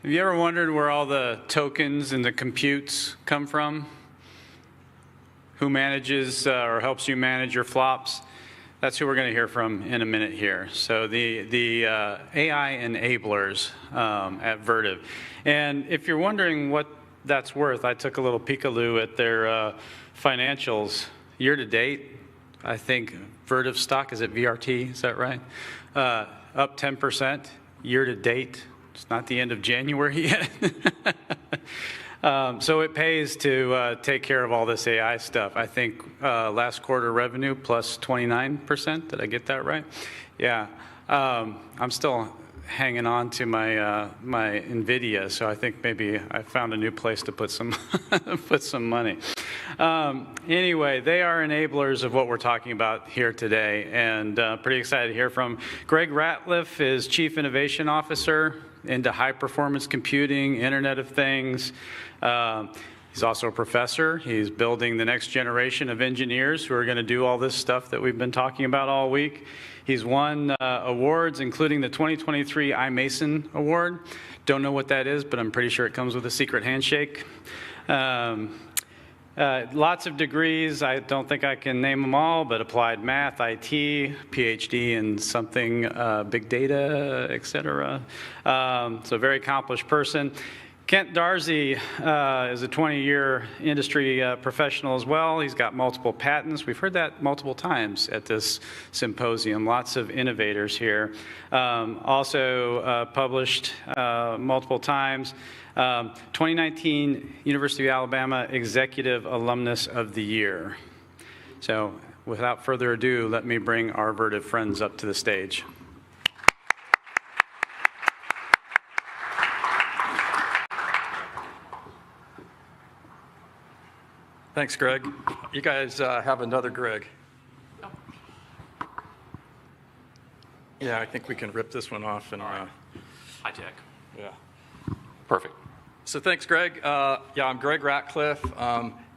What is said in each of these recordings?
Have you ever wondered where all the tokens and the computes come from? Who manages or helps you manage your flops? That's who we're going to hear from in a minute here. So the AI enablers at Vertiv. And if you're wondering what that's worth, I took a little peek-a-loo at their financials. Year to date, I think Vertiv stock is at VRT, is that right? Up 10% year to date. It's not the end of January yet. So it pays to take care of all this AI stuff. I think last quarter revenue plus 29%. Did I get that right? Yeah. I'm still hanging on to my my NVIDIA, so I think maybe I found a new place to put some put some money. Anyway, they are enablers of what we're talking about here today, and pretty excited to hear from Greg Ratcliff, is Chief Innovation Officer into high-performance computing, Internet of Things. He's also a professor. He's building the next generation of engineers who are going to do all this stuff that we've been talking about all week. He's won awards, including the 2023 iMason Award. Don't know what that is, but I'm pretty sure it comes with a secret handshake. Lots of degrees. I don't think I can name them all, but applied math, IT, PhD in something, big data, etc. So a very accomplished person. Kent Darzi is a 20-year industry professional as well. He's got multiple patents. We've heard that multiple times at this symposium. Lots of innovators here. Also published multiple times. 2019 University of Alabama Executive Alumnus of the Year. So without further ado, let me bring our Vertiv friends up to the stage. Thanks, Greg. You guys have another Greg. Yeah, I think we can rip this one off. And high tech. Yeah. Perfect. So thanks, Greg. Yeah, I'm Greg Ratcliff,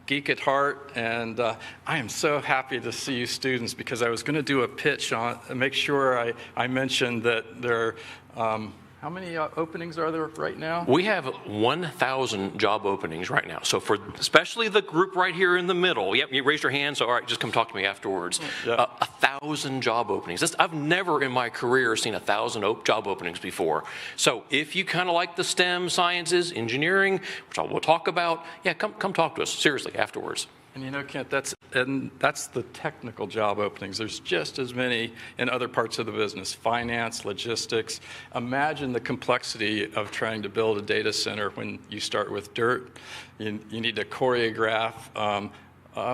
geek at heart, and I am so happy to see you students because I was going to do a pitch on, make sure I mentioned that there are, how many openings are there right now? We have 1,000 job openings right now. So for especially the group right here in the middle, yep, you raised your hand, so all right, just come talk to me afterwards. Yeah. 1,000 job openings. I've never in my career seen 1,000 job openings before. So if you kind of like the STEM sciences, engineering, which we'll talk about, yeah, come talk to us seriously afterwards. And you know, Kent, that's the technical job openings. There's just as many in other parts of the business, finance, logistics. Imagine the complexity of trying to build a data center when you start with dirt. You need to choreograph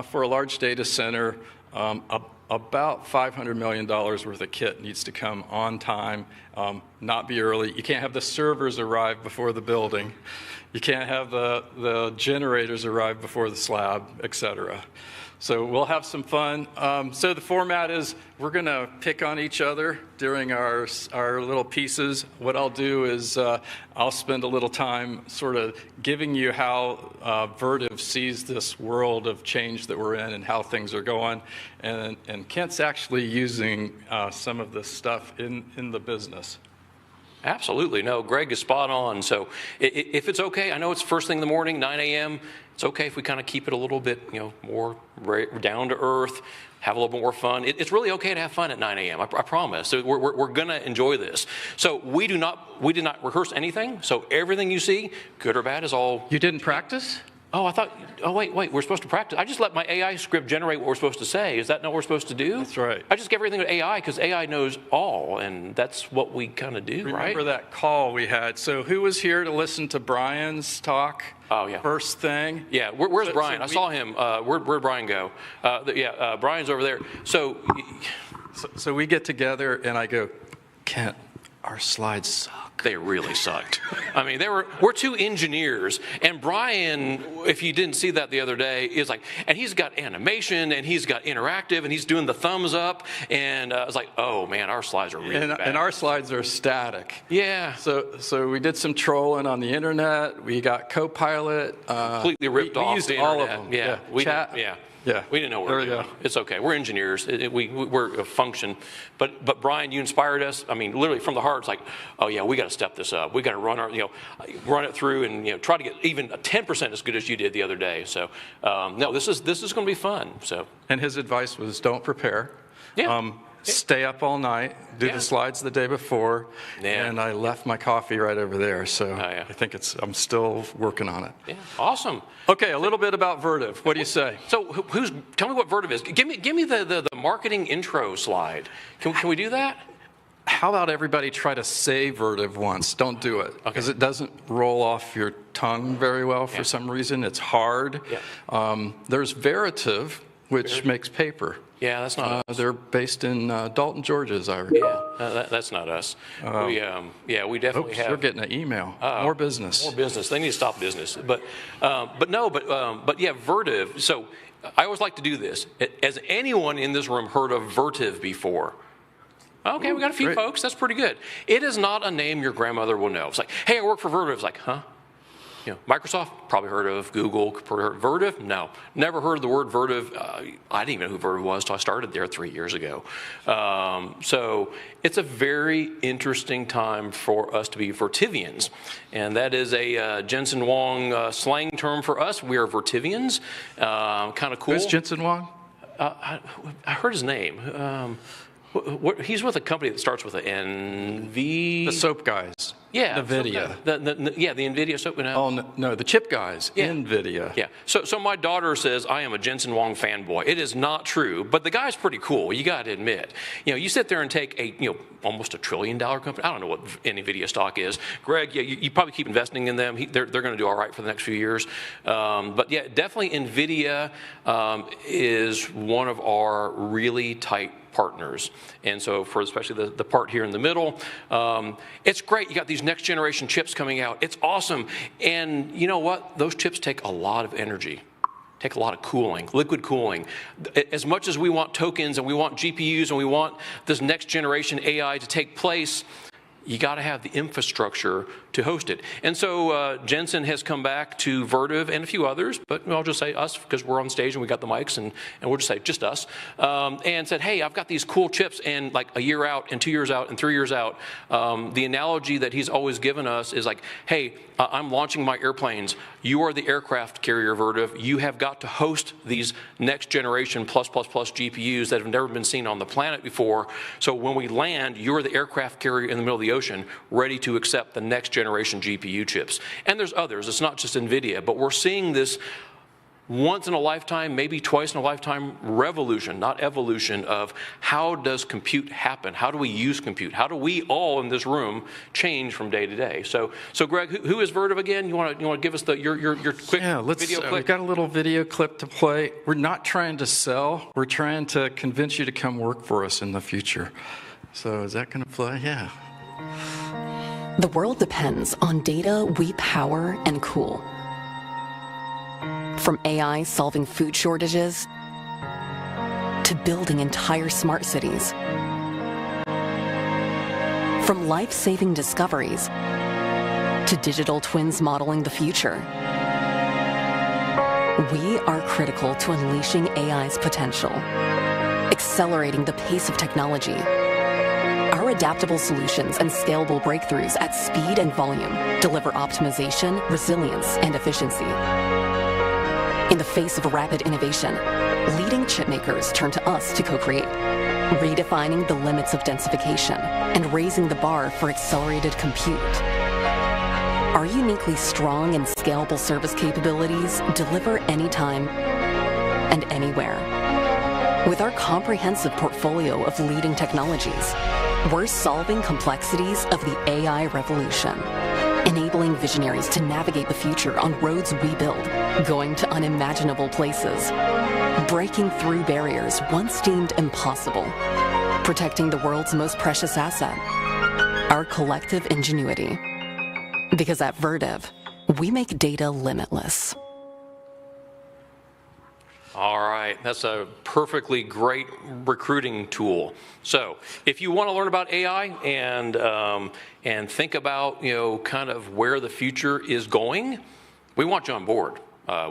for a large data center. About $500 million worth of kit needs to come on time, not be early. You can't have the servers arrive before the building. You can't have the generators arrive before the slab, et cetera. So we'll have some fun. So the format is we're going to pick on each other during our little pieces. What I'll do is I'll spend a little time sort of giving you how Vertiv sees this world of change that we're in and how things are going. And Kent's actually using some of this stuff in the business. Absolutely. No, Greg is spot on. So if it's okay, I know it's first thing in the morning, 9 a.m. It's okay if we kind of keep it a little bit, more down to earth, have a little bit more fun. It's really okay to have fun at 9 a.m. I promise. So we're going to enjoy this. So we did not rehearse anything. So everything you see, good or bad, is all. You didn't practice? Oh, wait, we're supposed to practice. I just let my AI script generate what we're supposed to say. Is that not what we're supposed to do? That's right. I just give everything to AI because AI knows all, and that's what we kind of do, right? Remember that call we had. So who was here to listen to Brian's talk? Oh, yeah. First thing? Yeah, where's Brian? I saw him. Where'd Brian go? Brian's over there. So we get together, and I go, Kent, our slides suck. They really sucked. I mean, we're two engineers, and Brian, if you didn't see that the other day, is like, and he's got animation, and he's got interactive, and he's doing the thumbs up, and I was like, oh man, our slides are really bad. And our slides are static. Yeah. So we did some trolling on the internet. We got Copilot. Completely ripped off we used the all internet. of them. Yeah. Yeah. We didn't know what There we we were go. doing. It's okay. We're engineers. We're a function. But Brian, you inspired us. I mean, literally from the heart, it's like, oh yeah, we got to step this up. We got to run it through and try to get even 10% as good as you did the other day. So no, this is going to be fun. So. And his advice was don't prepare. Yeah. Stay up all night, do Yeah. the slides the day before, Yeah. and I left my coffee right over there. So yeah. I think I'm still working on it. Yeah. Awesome. Okay, a little bit about Vertiv. What do you say? So tell me what Vertiv is. Give me the marketing intro slide. Can we do that? How about everybody try to say Vertiv once? Don't do it, because it doesn't roll off your tongue very well for some reason. It's hard. Yeah. There's Veritiv, which makes paper. Yeah, that's not us. They're based in Dalton, Georgia, as I recall. Yeah, that's not us. We definitely Oops, have. we're getting an email. More business. More business. They need to stop business. But yeah, Vertiv. So I always like to do this. Has anyone in this room heard of Vertiv before? Okay, we got a few great. folks. That's pretty good. It is not a name your grandmother will know. It's like, hey, I work for Vertiv. It's like, huh? Microsoft, probably heard of. Google, probably heard of. Vertiv? No. Never heard of the word Vertiv. I didn't even know who Vertiv was until I started there 3 years ago. So it's a very interesting time for us to be Vertivians. And that is a Jensen Huang slang term for us. We are Vertivians. Kind of cool. Who's Jensen Huang? I heard his name. He's with a company that starts with an NV. The soap guys. Yeah. NVIDIA. The NVIDIA soap. Oh, no, the chip guys. Yeah. NVIDIA. Yeah. So my daughter says I am a Jensen Huang fanboy. It is not true, but the guy's pretty cool. You got to admit. You sit there and take almost $1 trillion company. I don't know what NVIDIA stock is. Greg, you probably keep investing in them. They're going to do all right for the next few years. But yeah, definitely NVIDIA is one of our really tight partners. And so for especially the part here in the middle, it's great. You got these next generation chips coming out. It's awesome. And you know what? Those chips take a lot of energy. Take a lot of cooling, liquid cooling. As much as we want tokens and we want GPUs and we want this next generation AI to take place, you got to have the infrastructure to host it. And so Jensen has come back to Vertiv and a few others, but I'll just say us because we're on stage and we got the mics, and we'll just say just us, and said, hey, I've got these cool chips, and like a year out and 2 years out and 3 years out, the analogy that he's always given us is like, hey, I'm launching my airplanes. You are the aircraft carrier, Vertiv. You have got to host these next generation plus GPUs that have never been seen on the planet before. So when we land, you're the aircraft carrier in the middle of the ocean, ready to accept the next generation GPU chips. And there's others. It's not just NVIDIA, but we're seeing this once in a lifetime, maybe twice in a lifetime revolution, not evolution, of how does compute happen? How do we use compute? How do we all in this room change from day to day? So Greg, who is Vertiv again? You want to give us your quick video clip? We've got a little video clip to play. We're not trying to sell. We're trying to convince you to come work for us in the future. So is that going to play? Yeah. The world depends on data we power and cool. From AI solving food shortages to building entire smart cities. From life-saving discoveries to digital twins modeling the future. We are critical to unleashing AI's potential, accelerating the pace of technology. Our adaptable solutions and scalable breakthroughs at speed and volume deliver optimization, resilience, and efficiency. In the face of rapid innovation, leading chip makers turn to us to co-create, redefining the limits of densification and raising the bar for accelerated compute. Our uniquely strong and scalable service capabilities deliver anytime and anywhere. With our comprehensive portfolio of leading technologies, we're solving complexities of the AI revolution, enabling visionaries to navigate the future on roads we build, going to unimaginable places, breaking through barriers once deemed impossible, protecting the world's most precious asset, our collective ingenuity. Because at Vertiv, we make data limitless. All right, that's a perfectly great recruiting tool. So if you want to learn about AI and think about kind of where the future is going, we want you on board.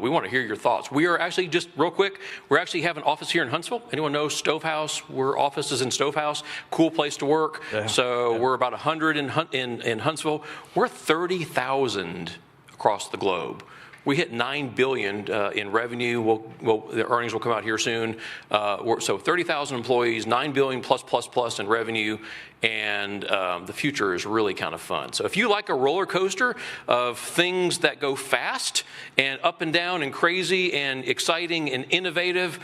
We want to hear your thoughts. We are actually, just real quick, we're actually have an office here in Huntsville. Anyone know Stovehouse? We're offices in Stovehouse. Cool place to work. Yeah. So we're about 100 in Huntsville. We're 30,000 across the globe. We hit $9 billion in revenue. The earnings will come out here soon. So 30,000 employees, $9 billion plus in revenue, and the future is really kind of fun. So if you like a roller coaster of things that go fast and up and down and crazy and exciting and innovative,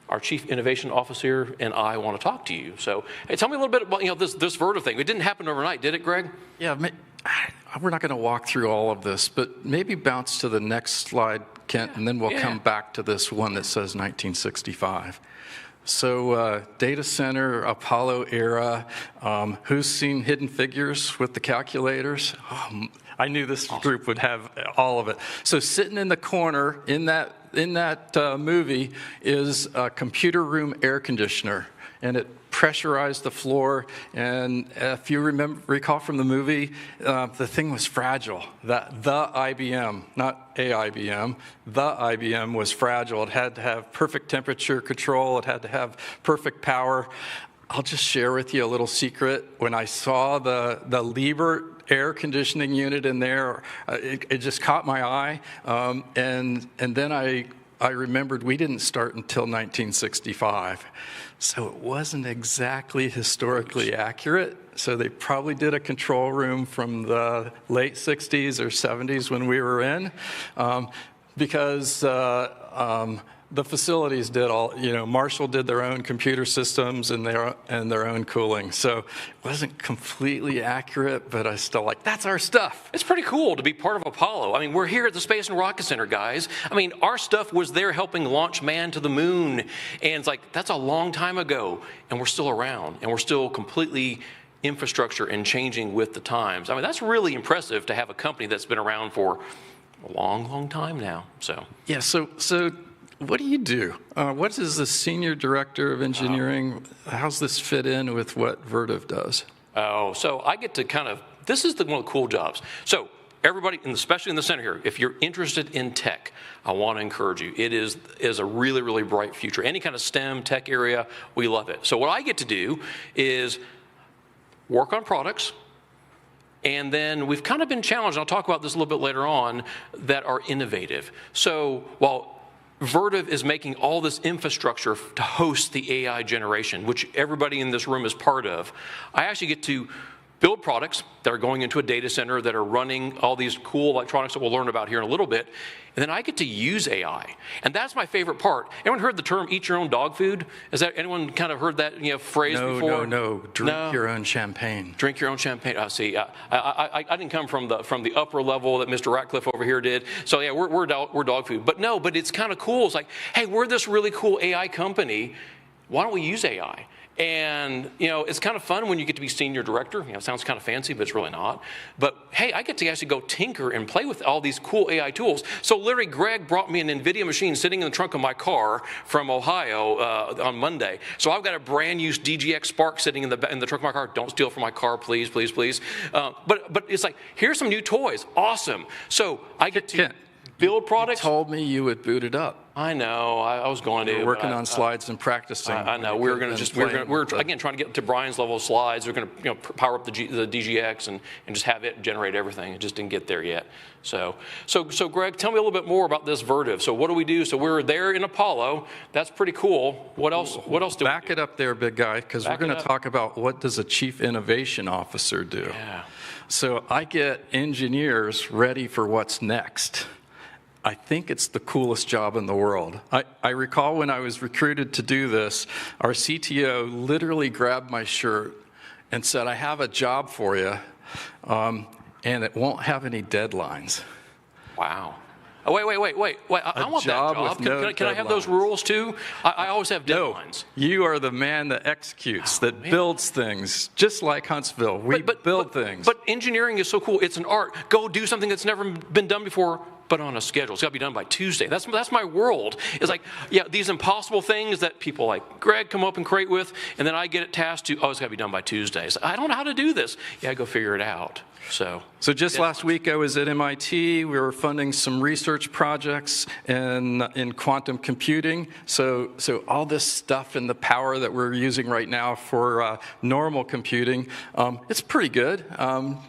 our Chief Innovation Officer and I want to talk to you. So hey, tell me a little bit about this Vertiv thing. It didn't happen overnight, did it, Greg? Yeah. We're not going to walk through all of this, but maybe bounce to the next slide, Kent, and then we'll come back to this one that says 1965. So data center, Apollo era, who's seen Hidden Figures with the calculators? I knew this group would have all of it. So sitting in the corner in that movie is a computer room air conditioner, and it pressurized the floor, and if you recall from the movie, the thing was fragile. The IBM, not a IBM, the IBM was fragile. It had to have perfect temperature control. It had to have perfect power. I'll just share with you a little secret. When I saw the Liebert air conditioning unit in there, it just caught my eye, and then I remembered we didn't start until 1965. So it wasn't exactly historically accurate. So they probably did a control room from the late 60s or 70s when we were in, because the facilities did all, Marshall did their own computer systems and their own cooling. So it wasn't completely accurate, but I still that's our stuff. It's pretty cool to be part of Apollo. I mean, we're here at the Space and Rocket Center, guys. I mean, our stuff was there helping launch man to the moon. And it's that's a long time ago, and we're still around, and we're still completely infrastructure and changing with the times. I mean, that's really impressive to have a company that's been around for a long, long time now. So yeah, so what do you do? What is the Senior Director of Engineering? How's this fit in with what Vertiv does? Oh, so I get to this is one of the cool jobs. So everybody, and especially in the center here, if you're interested in tech, I want to encourage you. It is a really, really bright future. Any kind of STEM tech area, we love it. So what I get to do is work on products, and then we've kind of been challenged, and I'll talk about this a little bit later on, that are innovative. So while Vertiv is making all this infrastructure to host the AI generation, which everybody in this room is part of, I actually get to build products that are going into a data center that are running all these cool electronics that we'll learn about here in a little bit. And then I get to use AI. And that's my favorite part. Anyone heard the term eat your own dog food? Has that anyone kind of heard that phrase before? No. Drink your own champagne. Drink your own champagne. See, I didn't come from the upper level that Mr. Ratcliff over here did. So yeah, we're dog food. But it's kind of cool. It's hey, we're this really cool AI company. Why don't we use AI? And, it's kind of fun when you get to be senior director. It sounds kind of fancy, but it's really not. But, hey, I get to actually go tinker and play with all these cool AI tools. So literally, Greg brought me an NVIDIA machine sitting in the trunk of my car from Ohio on Monday. So I've got a brand new DGX Spark sitting in the trunk of my car. Don't steal from my car, please, please, please. But it's here's some new toys. Awesome. So I get to build products. You told me you would boot it up. I know. I was going to. We're working on slides and practicing. I know. We're again trying to get to Brian's level of slides. We're going to power up the DGX and just have it generate everything. It just didn't get there yet. So Greg, tell me a little bit more about this Vertiv. So what do we do? So we're there in Apollo. That's pretty cool. What else? What else do we do? Back it up there, big guy, because we're going to talk about what does a Chief Innovation Officer do. Yeah. So I get engineers ready for what's next. I think it's the coolest job in the world. I recall when I was recruited to do this, our CTO literally grabbed my shirt and said, I have a job for you, and it won't have any deadlines. Wow. Oh, wait. I want that job. Can I have those rules too? I always have deadlines. No, you are the man that executes, that builds things, just like Huntsville. We build things. But engineering is so cool. It's an art. Go do something that's never been done before. but on a schedule. It's got to be done by Tuesday. That's my world. It's like, yeah, these impossible things that people like Greg come up and create with, and then I get it tasked to, it's got to be done by Tuesday. So I don't know how to do this. Yeah, go figure it out. So just last week I was at MIT. We were funding some research projects in quantum computing. So all this stuff and the power that we're using right now for normal computing, it's pretty good.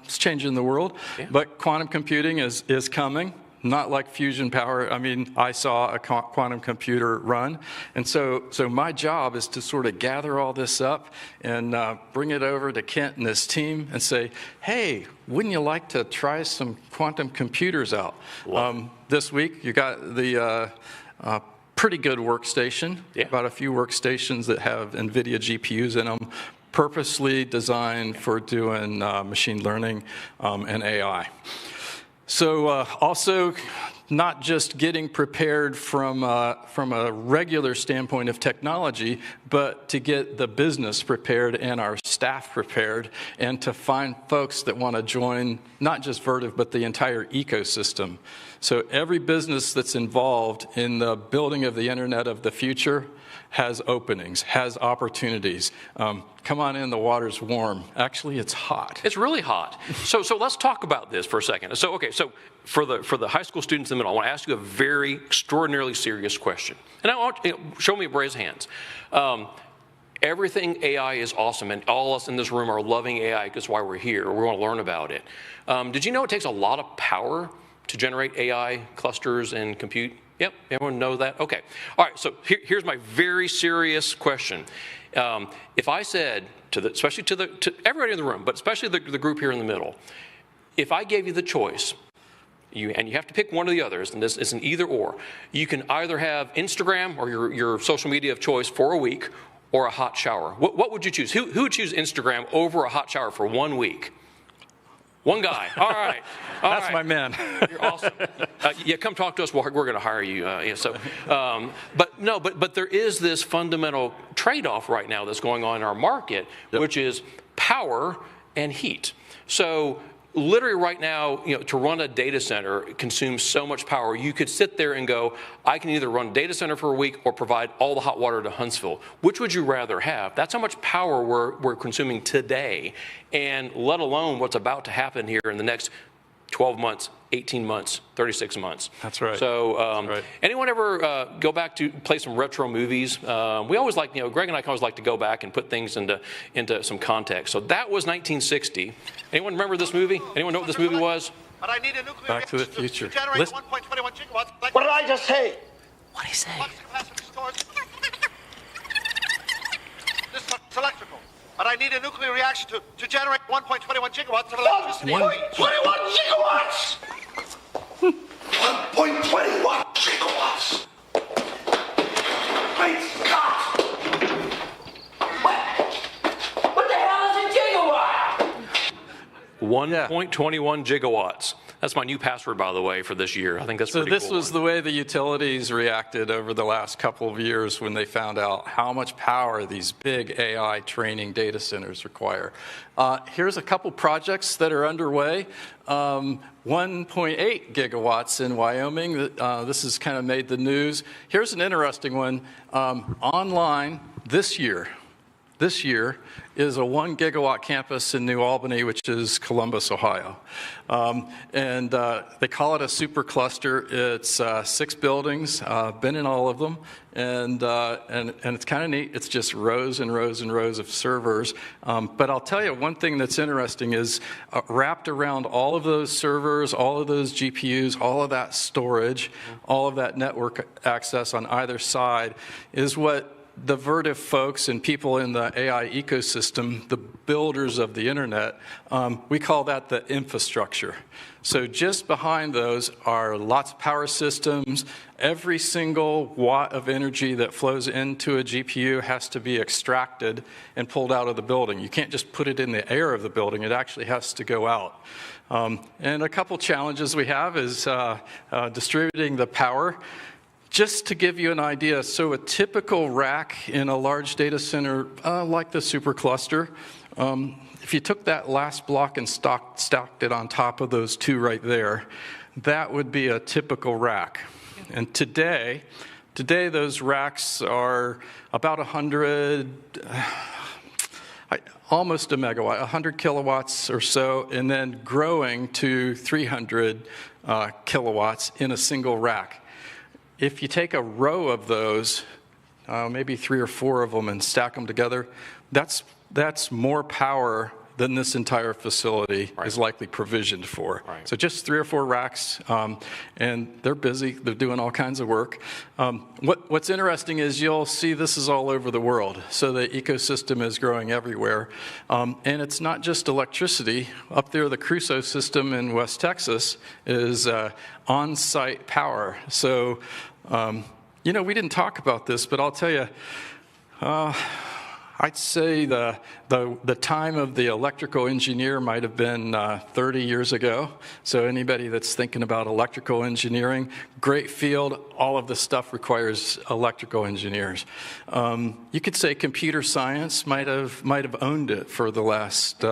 It's changing the world. Yeah. But quantum computing is coming. Not like fusion power. I mean, I saw a quantum computer run. And so my job is to sort of gather all this up and bring it over to Kent and his team and say, hey, wouldn't you like to try some quantum computers out? This week, you got the pretty good workstation, about a few workstations that have NVIDIA GPUs in them, purposely designed for doing machine learning and AI. So also, not just getting prepared from a regular standpoint of technology, but to get the business prepared and our staff prepared, and to find folks that want to join not just Vertiv, but the entire ecosystem. So every business that's involved in the building of the internet of the future has openings, has opportunities. Come on in, the water's warm. Actually, it's hot. It's really hot. So let's talk about this for a second. So for the high school students in the middle, I want to ask you a very extraordinarily serious question. And I want show me a raise of hands. Everything AI is awesome, and all of us in this room are loving AI because that's why we're here. We want to learn about it. Did you know it takes a lot of power to generate AI clusters and compute? Yep, everyone knows that? Okay. All right, so here's my very serious question. If I said, especially to everybody in the room, but especially the group here in the middle, if I gave you the choice, and you have to pick one or the others, and this is an either or, you can either have Instagram or your social media of choice for a week or a hot shower. What would you choose? Who would choose Instagram over a hot shower for 1 week? One guy. All right. That's my man. You're awesome. Come talk to us. We're going to hire you. But there is this fundamental trade-off right now that's going on in our market, which is power and heat. So literally right now, to run a data center consumes so much power. You could sit there and go, I can either run a data center for a week or provide all the hot water to Huntsville. Which would you rather have? That's how much power we're consuming today, and let alone what's about to happen here in the next 12 months, 18 months, 36 months. That's right. So That's right. Anyone ever go back to play some retro movies? We always like, Greg and I always like to go back and put things into some context. So that was 1960. Anyone remember this movie? Anyone know what this movie was? But I need a nuclear Back to the Future. to generate 1.21 gigawatts. What did I just say? What'd he say? Flux capacitor stores. This is electrical. But I need a nuclear reaction to generate 1.21 gigawatts of electricity. 1.21 gigawatts! 1.21 gigawatts! Great Scott! What the hell is a gigawatt? 1.21 gigawatts. That's my new password, by the way, for this year. I think that's pretty cool. So this was the way the utilities reacted over the last couple of years when they found out how much power these big AI training data centers require. Here's a couple projects that are underway. 1.8 gigawatts in Wyoming. This has kind of made the news. Here's an interesting one. Online this year is a 1 gigawatt campus in New Albany, which is Columbus, Ohio. And they call it a supercluster. It's 6 buildings, been in all of them, and it's kind of neat. It's just rows and rows and rows of servers. But I'll tell you, one thing that's interesting is wrapped around all of those servers, all of those GPUs, all of that storage, all of that network access on either side is what the Vertiv folks and people in the AI ecosystem, the builders of the internet, we call that the infrastructure. So just behind those are lots of power systems. Every single watt of energy that flows into a GPU has to be extracted and pulled out of the building. You can't just put it in the air of the building. It actually has to go out. And a couple challenges we have is distributing the power. Just to give you an idea, so a typical rack in a large data center like the supercluster, if you took that last block and stacked it on top of those 2 right there, that would be a typical rack. And today those racks are about 100, almost a megawatt, 100 kilowatts or so, and then growing to 300 kilowatts in a single rack. If you take a row of those, maybe 3 or 4 of them, and stack them together, that's more power than this entire facility is likely provisioned for. Right. So just 3 or 4 racks, and they're busy. They're doing all kinds of work. What's interesting is you'll see this is all over the world. So the ecosystem is growing everywhere. And it's not just electricity. Up there, the Crusoe system in West Texas is on-site power. So, we didn't talk about this, but I'll tell you, I'd say the time of the electrical engineer might have been 30 years ago. So anybody that's thinking about electrical engineering, great field. All of this stuff requires electrical engineers. You could say computer science might have owned it for the last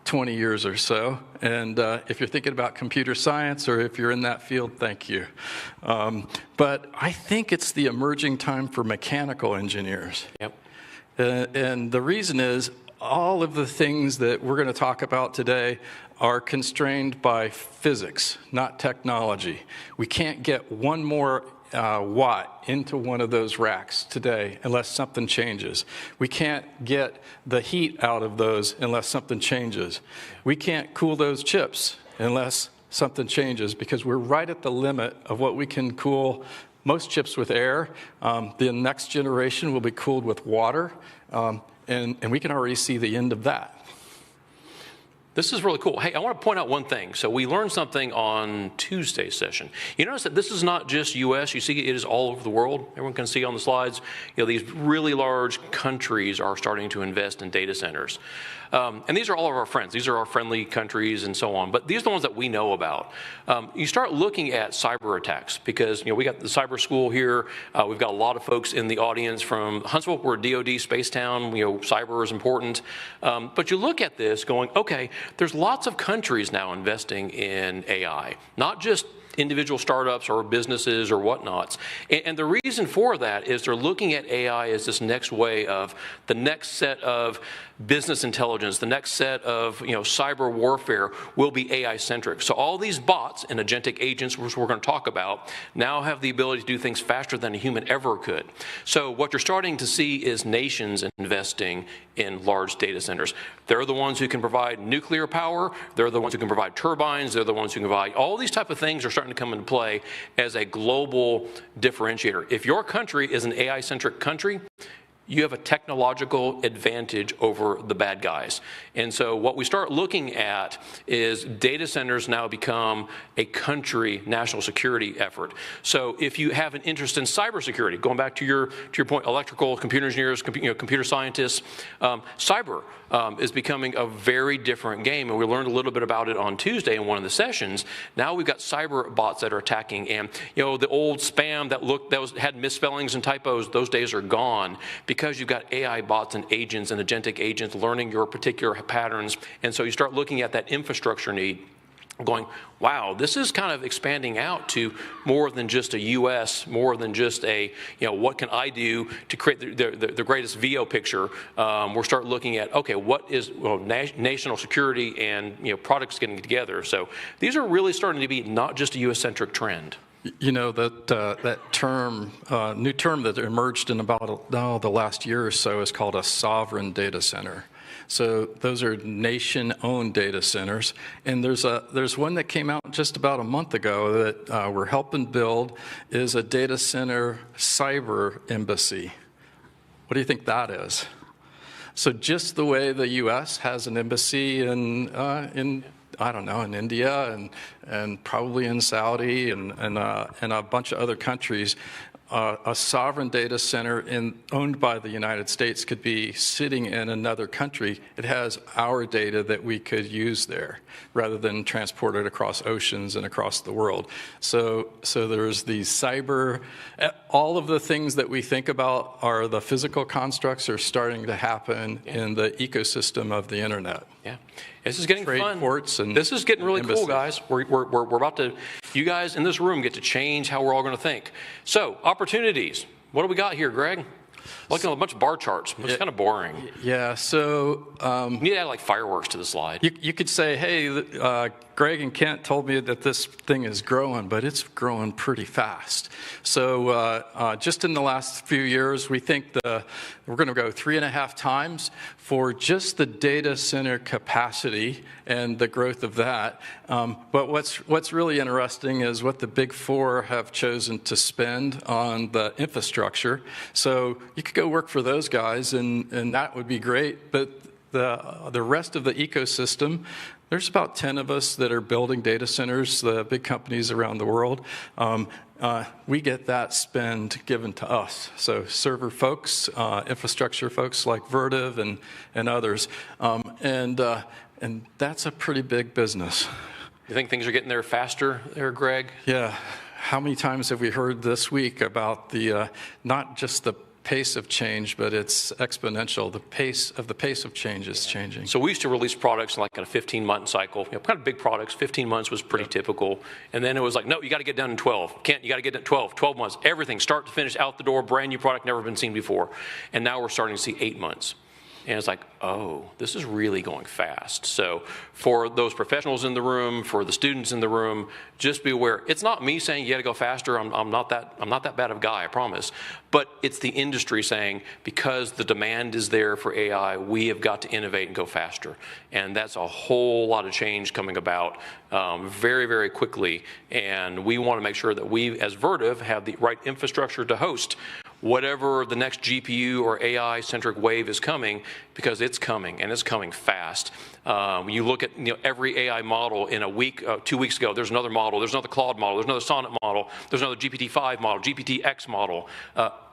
20 years or so. And if you're thinking about computer science, or if you're in that field, thank you. But I think it's the emerging time for mechanical engineers. Yep. And the reason is all of the things that we're going to talk about today are constrained by physics, not technology. We can't get one more watt into one of those racks today unless something changes. We can't get the heat out of those unless something changes. We can't cool those chips unless something changes, because we're right at the limit of what we can cool. Most chips with air. The next generation will be cooled with water, and we can already see the end of that. This is really cool. Hey, I want to point out one thing. So we learned something on Tuesday's session. You notice that this is not just U.S. You see it is all over the world. Everyone can see on the slides, these really large countries are starting to invest in data centers. And these are all of our friends. These are our friendly countries and so on. But these are the ones that we know about. You start looking at cyber attacks, because we got the cyber school here. We've got a lot of folks in the audience from Huntsville. We're a DoD space town. Cyber is important. But you look at this going, okay, there's lots of countries now investing in AI, not just individual startups or businesses or whatnots. And the reason for that is they're looking at AI as this next way of the next set of business intelligence, the next set of cyber warfare will be AI-centric. So all these bots and agentic agents, which we're going to talk about, now have the ability to do things faster than a human ever could. So what you're starting to see is nations investing in large data centers. They're the ones who can provide nuclear power. They're the ones who can provide turbines. They're the ones who can provide all these type of things are starting to come into play as a global differentiator. If your country is an AI-centric country, you have a technological advantage over the bad guys. And so what we start looking at is data centers now become a country national security effort. So if you have an interest in cybersecurity, going back to your point, electrical, computer engineers, computer scientists, cyber is becoming a very different game. And we learned a little bit about it on Tuesday in one of the sessions. Now we've got cyber bots that are attacking, and the old spam that had misspellings and typos, those days are gone, because you've got AI bots and agents and agentic agents learning your particular patterns. And so you start looking at that infrastructure need, going, wow, this is kind of expanding out to more than just a U.S., more than just a, what can I do to create the greatest VO picture? We're starting looking at, okay, what is national security and products getting together. So these are really starting to be not just a U.S.-centric trend. That term, new term that emerged in about the last year or so is called a sovereign data center. So those are nation-owned data centers, and there's one that came out just about a month ago that we're helping build, is a data center cyber embassy. What do you think that is? So just the way the U.S. has an embassy in India and probably in Saudi and a bunch of other countries, a sovereign data center owned by the United States could be sitting in another country. It has our data that we could use there rather than transport it across oceans and across the world. So there's the cyber, all of the things that we think about are the physical constructs are starting to happen in the ecosystem of the internet. Yeah. This is getting trade fun. ports and this is getting really embassies. cool, guys. We're about to, you guys in this room get to change how we're all going to think. So, opportunities. What do we got here, Greg? Looking at a bunch of bar charts. It's kind of boring. Yeah, so You need to add like fireworks to the slide. you could say, hey, Greg and Kent told me that this thing is growing, but it's growing pretty fast. So just in the last few years, we think we're going to go 3.5 times for just the data center capacity and the growth of that. But what's really interesting is what the big four have chosen to spend on the infrastructure. So you could go work for those guys, and that would be great. But the rest of the ecosystem, there's about 10 of us that are building data centers, the big companies around the world. We get that spend given to us. So server folks, infrastructure folks like Vertiv and others. And that's a pretty big business. You think things are getting there faster there, Greg? Yeah. How many times have we heard this week about the not just the pace of change, but it's exponential. The pace of change is changing. So we used to release products like in a 15-month cycle. Kind of big products. 15 months was pretty typical. And then it was like, no, you got to get done in 12. Kent, you got to get done in 12 months. Everything, start to finish, out the door, brand new product, never been seen before. And now we're starting to see 8 months. And it's like, oh, this is really going fast. So for those professionals in the room, for the students in the room, just be aware. It's not me saying you got to go faster. I'm not that bad of a guy, I promise. But it's the industry saying, because the demand is there for AI, we have got to innovate and go faster. And that's a whole lot of change coming about very, very quickly. And we want to make sure that we, as Vertiv, have the right infrastructure to host whatever the next GPU or AI-centric wave is coming, because it's coming, and it's coming fast. When you look at every AI model in a week, 2 weeks ago, there's another model, there's another Claude model, there's another Sonnet model, there's another GPT-5 model, GPT-X model.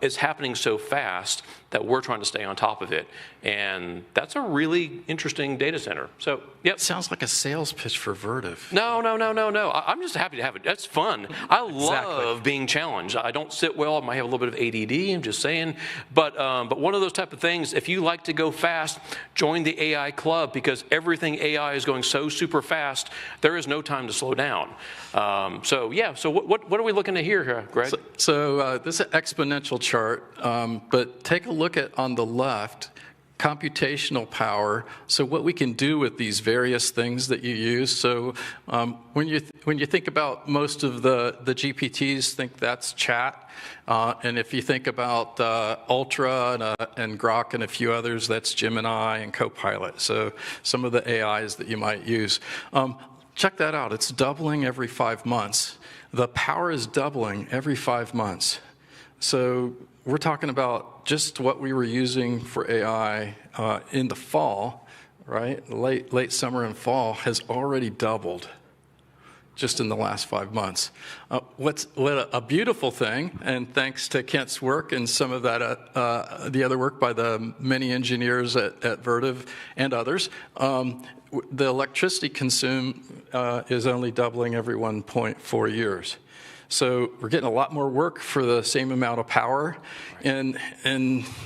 It's happening so fast that we're trying to stay on top of it. And that's a really interesting data center. So, yep. It sounds like a sales pitch for Vertiv. No. I'm just happy to have it. That's fun. I love being challenged. I don't sit well. I might have a little bit of ADD, I'm just saying. But one of those type of things, if you like to go fast, join the AI club, because everything AI is going so super fast, there is no time to slow down. So what are we looking at here, Greg? So this is an exponential chart, but take a look at on the left, computational power. So what we can do with these various things that you use. So when you think about most of the GPTs, think that's chat. And if you think about Ultra and Grok and a few others, that's Gemini and Copilot. So some of the AIs that you might use. Check that out. It's doubling every 5 months. The power is doubling every 5 months. So we're talking about just what we were using for AI in the fall, right? Late summer and fall has already doubled just in the last 5 months. What a beautiful thing, and thanks to Kent's work and some of that, the other work by the many engineers at Vertiv and others, the electricity consumed is only doubling every 1.4 years. So we're getting a lot more work for the same amount of power. And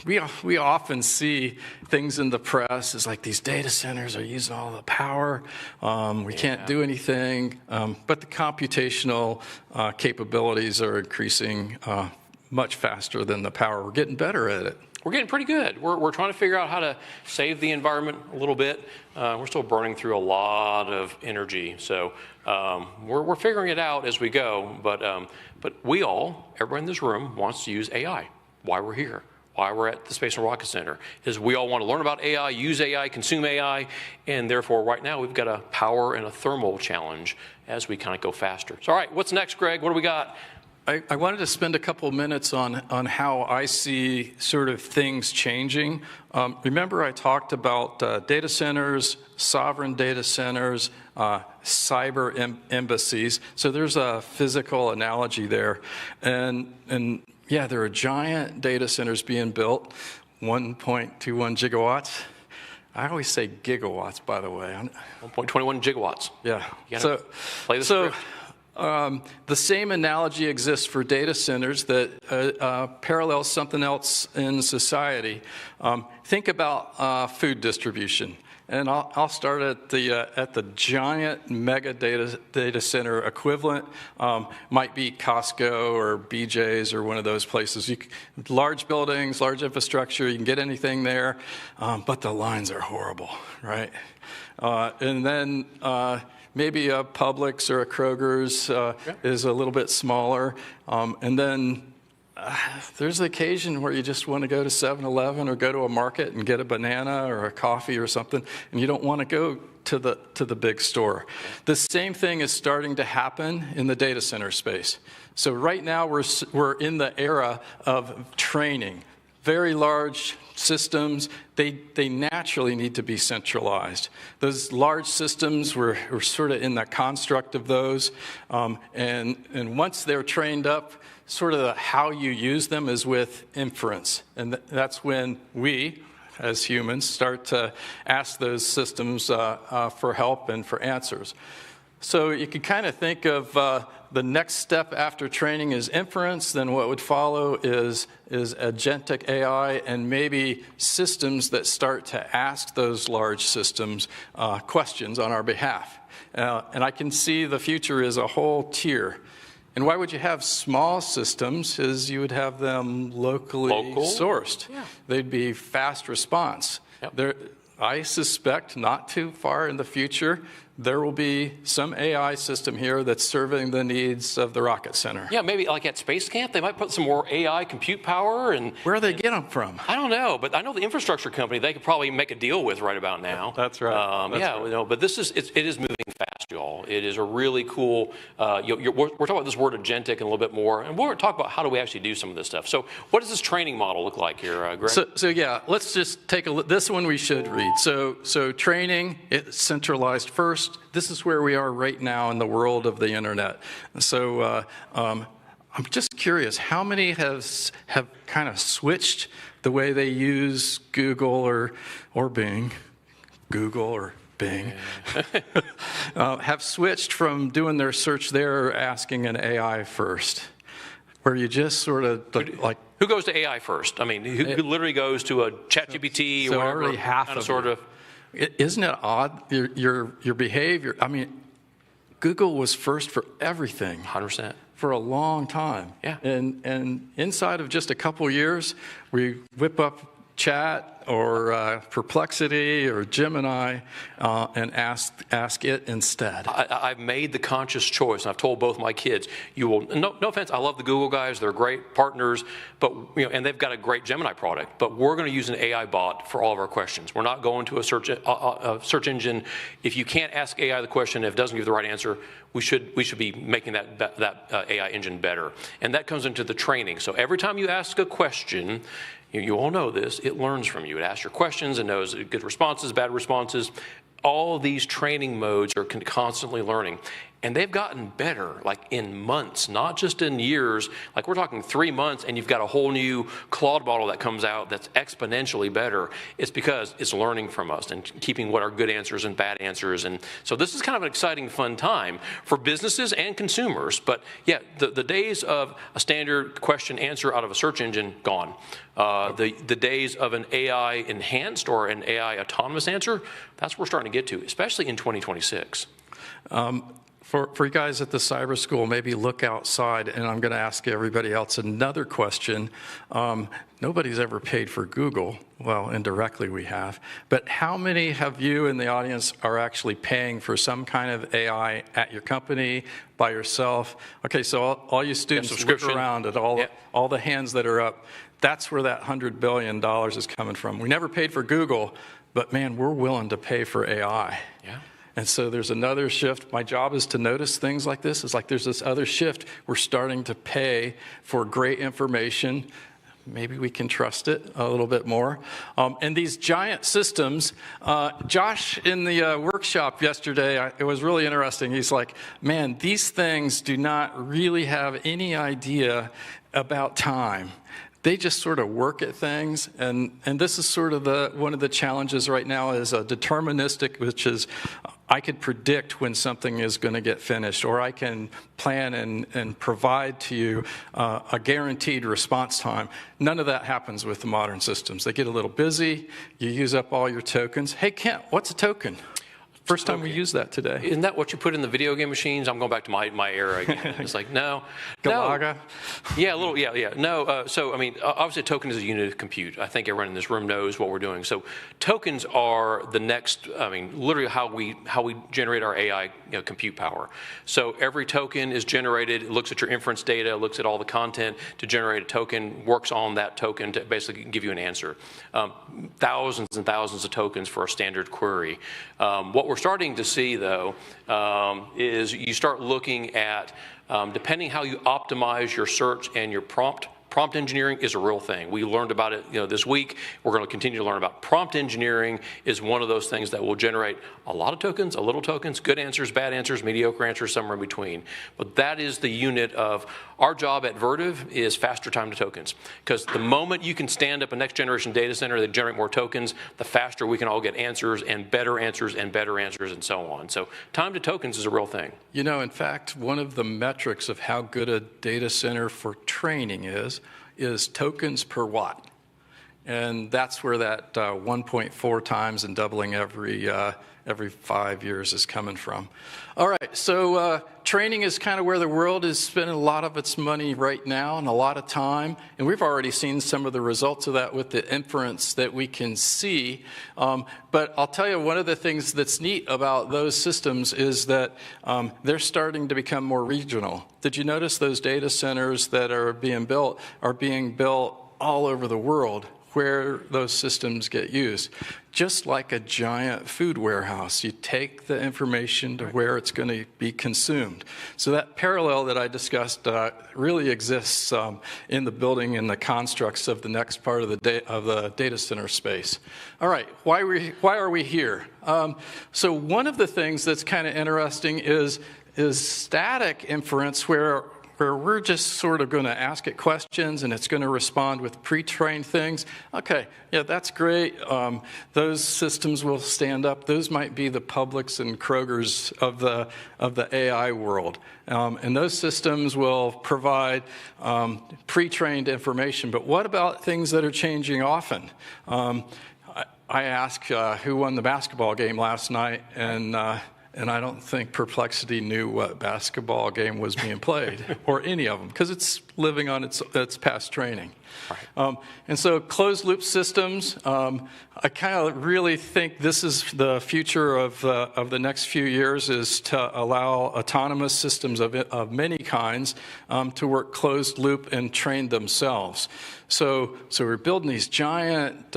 we often see things in the press is like these data centers are using all the power. We can't do anything. But the computational capabilities are increasing much faster than the power. We're getting better at it. We're getting pretty good. We're trying to figure out how to save the environment a little bit. We're still burning through a lot of energy. So we're figuring it out as we go. But we all, everyone in this room, wants to use AI. Why we're here, why we're at the Space and Rocket Center, is we all want to learn about AI, use AI, consume AI, and therefore right now we've got a power and a thermal challenge as we kind of go faster. So all right, what's next, Greg? What do we got? I wanted to spend a couple of minutes on how I see sort of things changing. Remember I talked about data centers, sovereign data centers, cyber embassies. So there's a physical analogy there. And yeah, there are giant data centers being built, 1.21 gigawatts. I always say gigawatts, by the way. 1.21 gigawatts. Yeah. So play the script. The same analogy exists for data centers that parallels something else in society. Think about food distribution. And I'll start at the giant mega data center equivalent. Might be Costco or BJ's or one of those places. Large buildings, large infrastructure, you can get anything there, but the lines are horrible, right? And then maybe a Publix or a Kroger's is a little bit smaller. And then there's the occasion where you just want to go to 7-Eleven or go to a market and get a banana or a coffee or something, and you don't want to go to the big store. The same thing is starting to happen in the data center space. So right now we're in the era of training. Very large systems, they naturally need to be centralized. Those large systems, we're sort of in the construct of those, and once they're trained up, sort of how you use them is with inference. And that's when we, as humans, start to ask those systems for help and for answers. So you can kind of think of the next step after training is inference, then what would follow is agentic AI and maybe systems that start to ask those large systems questions on our behalf. And I can see the future as a whole tier. And why would you have small systems? Is you would have them locally sourced. Yeah. They'd be fast response. Yep. I suspect not too far in the future, there will be some AI system here that's serving the needs of the rocket center. Yeah, maybe like at Space Camp, they might put some more AI compute power. And where do they get them from? I don't know, but I know the infrastructure company they could probably make a deal with right about now. That's right. Right. No, but it is moving fast, y'all. It is a really cool. We're talking about this word agentic and a little bit more, and we're going to talk about how do we actually do some of this stuff. So, what does this training model look like here, Greg? So yeah, let's just take a look. This one we should read. So training, it's centralized first. This is where we are right now in the world of the internet. So I'm just curious, how many have kind of switched the way they use Google or Bing, have switched from doing their search there, asking an AI first, where you just sort of like. Who goes to AI first? I mean, who literally goes to a ChatGPT or whatever? Already half of sort of. Isn't it odd, your behavior? I mean, Google was first for everything. 100%. For a long time. Yeah. And inside of just a couple years, we whip up Chat or Perplexity or Gemini and ask it instead. I've made the conscious choice, and I've told both my kids, you will, no offense, I love the Google guys, they're great partners, but and they've got a great Gemini product, but we're going to use an AI bot for all of our questions. We're not going to a search engine. If you can't ask AI the question, if it doesn't give the right answer, we should be making that AI engine better. And that comes into the training. So every time you ask a question, you all know this, it learns from you. It asks your questions and knows good responses, bad responses. All of these training modes are constantly learning. And they've gotten better, like in months, not just in years. Like we're talking 3 months and you've got a whole new Claude model that comes out that's exponentially better. It's because it's learning from us and keeping what are good answers and bad answers. And so this is kind of an exciting, fun time for businesses and consumers. But yeah, the days of a standard question answer out of a search engine, gone. The days of an AI enhanced or an AI autonomous answer, that's what we're starting to get to, especially in 2026. For you guys at the cyber school, maybe look outside, and I'm going to ask everybody else another question. Nobody's ever paid for Google. Well, indirectly we have. But how many of you in the audience are actually paying for some kind of AI at your company, by yourself? Okay, so all you students look around at all the hands that are up. That's where that $100 billion is coming from. We never paid for Google, but man, we're willing to pay for AI. Yeah. And so there's another shift. My job is to notice things like this. It's like there's this other shift. We're starting to pay for great information. Maybe we can trust it a little bit more. And these giant systems, Josh in the workshop yesterday, it was really interesting. He's like, man, these things do not really have any idea about time. they just sort of work at things. And this is sort of one of the challenges right now is a deterministic, which is I could predict when something is going to get finished, or I can plan and provide to you a guaranteed response time. None of that happens with the modern systems. They get a little busy. You use up all your tokens. Hey, Kent, what's a token? First time we used that today. Isn't that what you put in the video game machines? I'm going back to my era again. It's like, no. Galaga? Yeah, a little, yeah. No, so, I mean, obviously a token is a unit of compute. I think everyone in this room knows what we're doing. So tokens are the next, I mean, literally how we generate our AI compute power. So every token is generated, it looks at your inference data, looks at all the content to generate a token, works on that token to basically give you an answer. Thousands and thousands of tokens for a standard query. What we're starting to see, though, is you start looking at, depending how you optimize your search and your prompt engineering is a real thing. We learned about it this week. We're going to continue to learn about prompt engineering is one of those things that will generate a lot of tokens, a little tokens, good answers, bad answers, mediocre answers, somewhere in between. But that is the unit of our job at Vertiv is faster time to tokens. Because the moment you can stand up a next generation data center that generate more tokens, the faster we can all get answers and better answers and better answers and so on. So time to tokens is a real thing. In fact, one of the metrics of how good a data center for training is tokens per watt. And that's where that 1.4 times and doubling every 5 years is coming from. All right, so training is kind of where the world is spending a lot of its money right now and a lot of time. And we've already seen some of the results of that with the inference that we can see. But I'll tell you, one of the things that's neat about those systems is that they're starting to become more regional. Did you notice those data centers that are being built all over the world where those systems get used? Just like a giant food warehouse, you take the information to where it's going to be consumed. So that parallel that I discussed really exists in the building and the constructs of the next part of the data center space. All right, why are we here? So one of the things that's kind of interesting is static inference, where we're just sort of going to ask it questions and it's going to respond with pre-trained things. Okay, yeah, that's great. Those systems will stand up. Those might be the Publix and Kroger's of the AI world. And those systems will provide pre-trained information. But what about things that are changing often? I asked who won the basketball game last night, and I don't think Perplexity knew what basketball game was being played, or any of them, because it's living on its past training. Right. And so closed-loop systems, I kind of really think this is the future of the next few years, is to allow autonomous systems of many kinds to work closed-loop and train themselves. So we're building these giant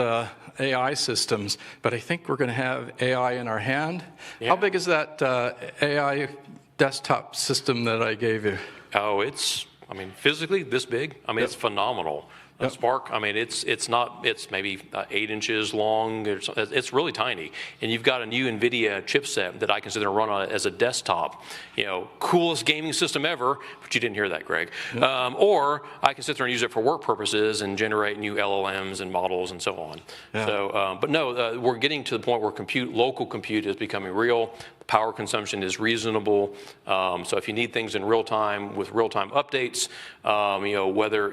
AI systems, but I think we're going to have AI in our hand. Yeah. How big is that AI desktop system that I gave you? Oh, physically this big. It's phenomenal. Spark, it's maybe 8 inches long. It's really tiny. And you've got a new NVIDIA chipset that I can sit there and run on it as a desktop. Coolest gaming system ever, but you didn't hear that, Greg. Or I can sit there and use it for work purposes and generate new LLMs and models and so on. Yeah. So, but no, we're getting to the point where local compute is becoming real. Power consumption is reasonable. So if you need things in real time with real-time updates, whether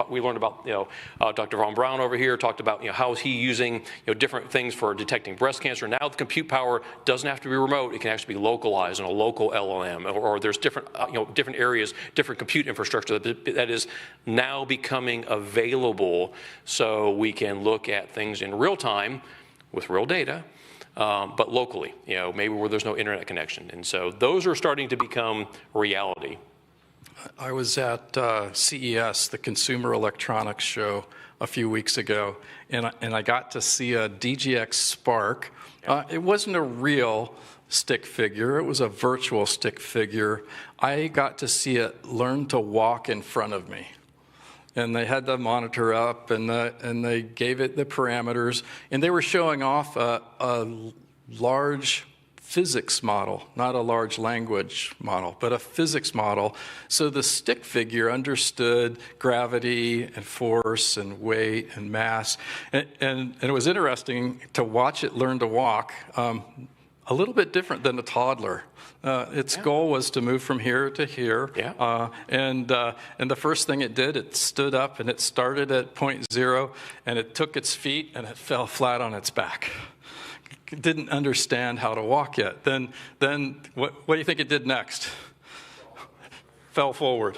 we learned about Dr. Von Braun over here talked about how is he using different things for detecting breast cancer. Now the compute power doesn't have to be remote; it can actually be localized in a local LLM, or there's different different areas, different compute infrastructure that is now becoming available, so we can look at things in real time with real data. But locally, maybe where there's no internet connection. And so those are starting to become reality. I was at CES, the Consumer Electronics Show, a few weeks ago, and I got to see a DGX Spark. It wasn't a real stick figure. It was a virtual stick figure. I got to see it learn to walk in front of me. And they had the monitor up, and they gave it the parameters, and they were showing off a large physics model, not a large language model, but a physics model. So the stick figure understood gravity and force and weight and mass. And it was interesting to watch it learn to walk, a little bit different than a toddler. Its goal was to move from here to here. Yeah. And the first thing it did, it stood up and it started at point 0 and it took its feet and it fell flat on its back. It didn't understand how to walk yet. Then what do you think it did next? Fell forward.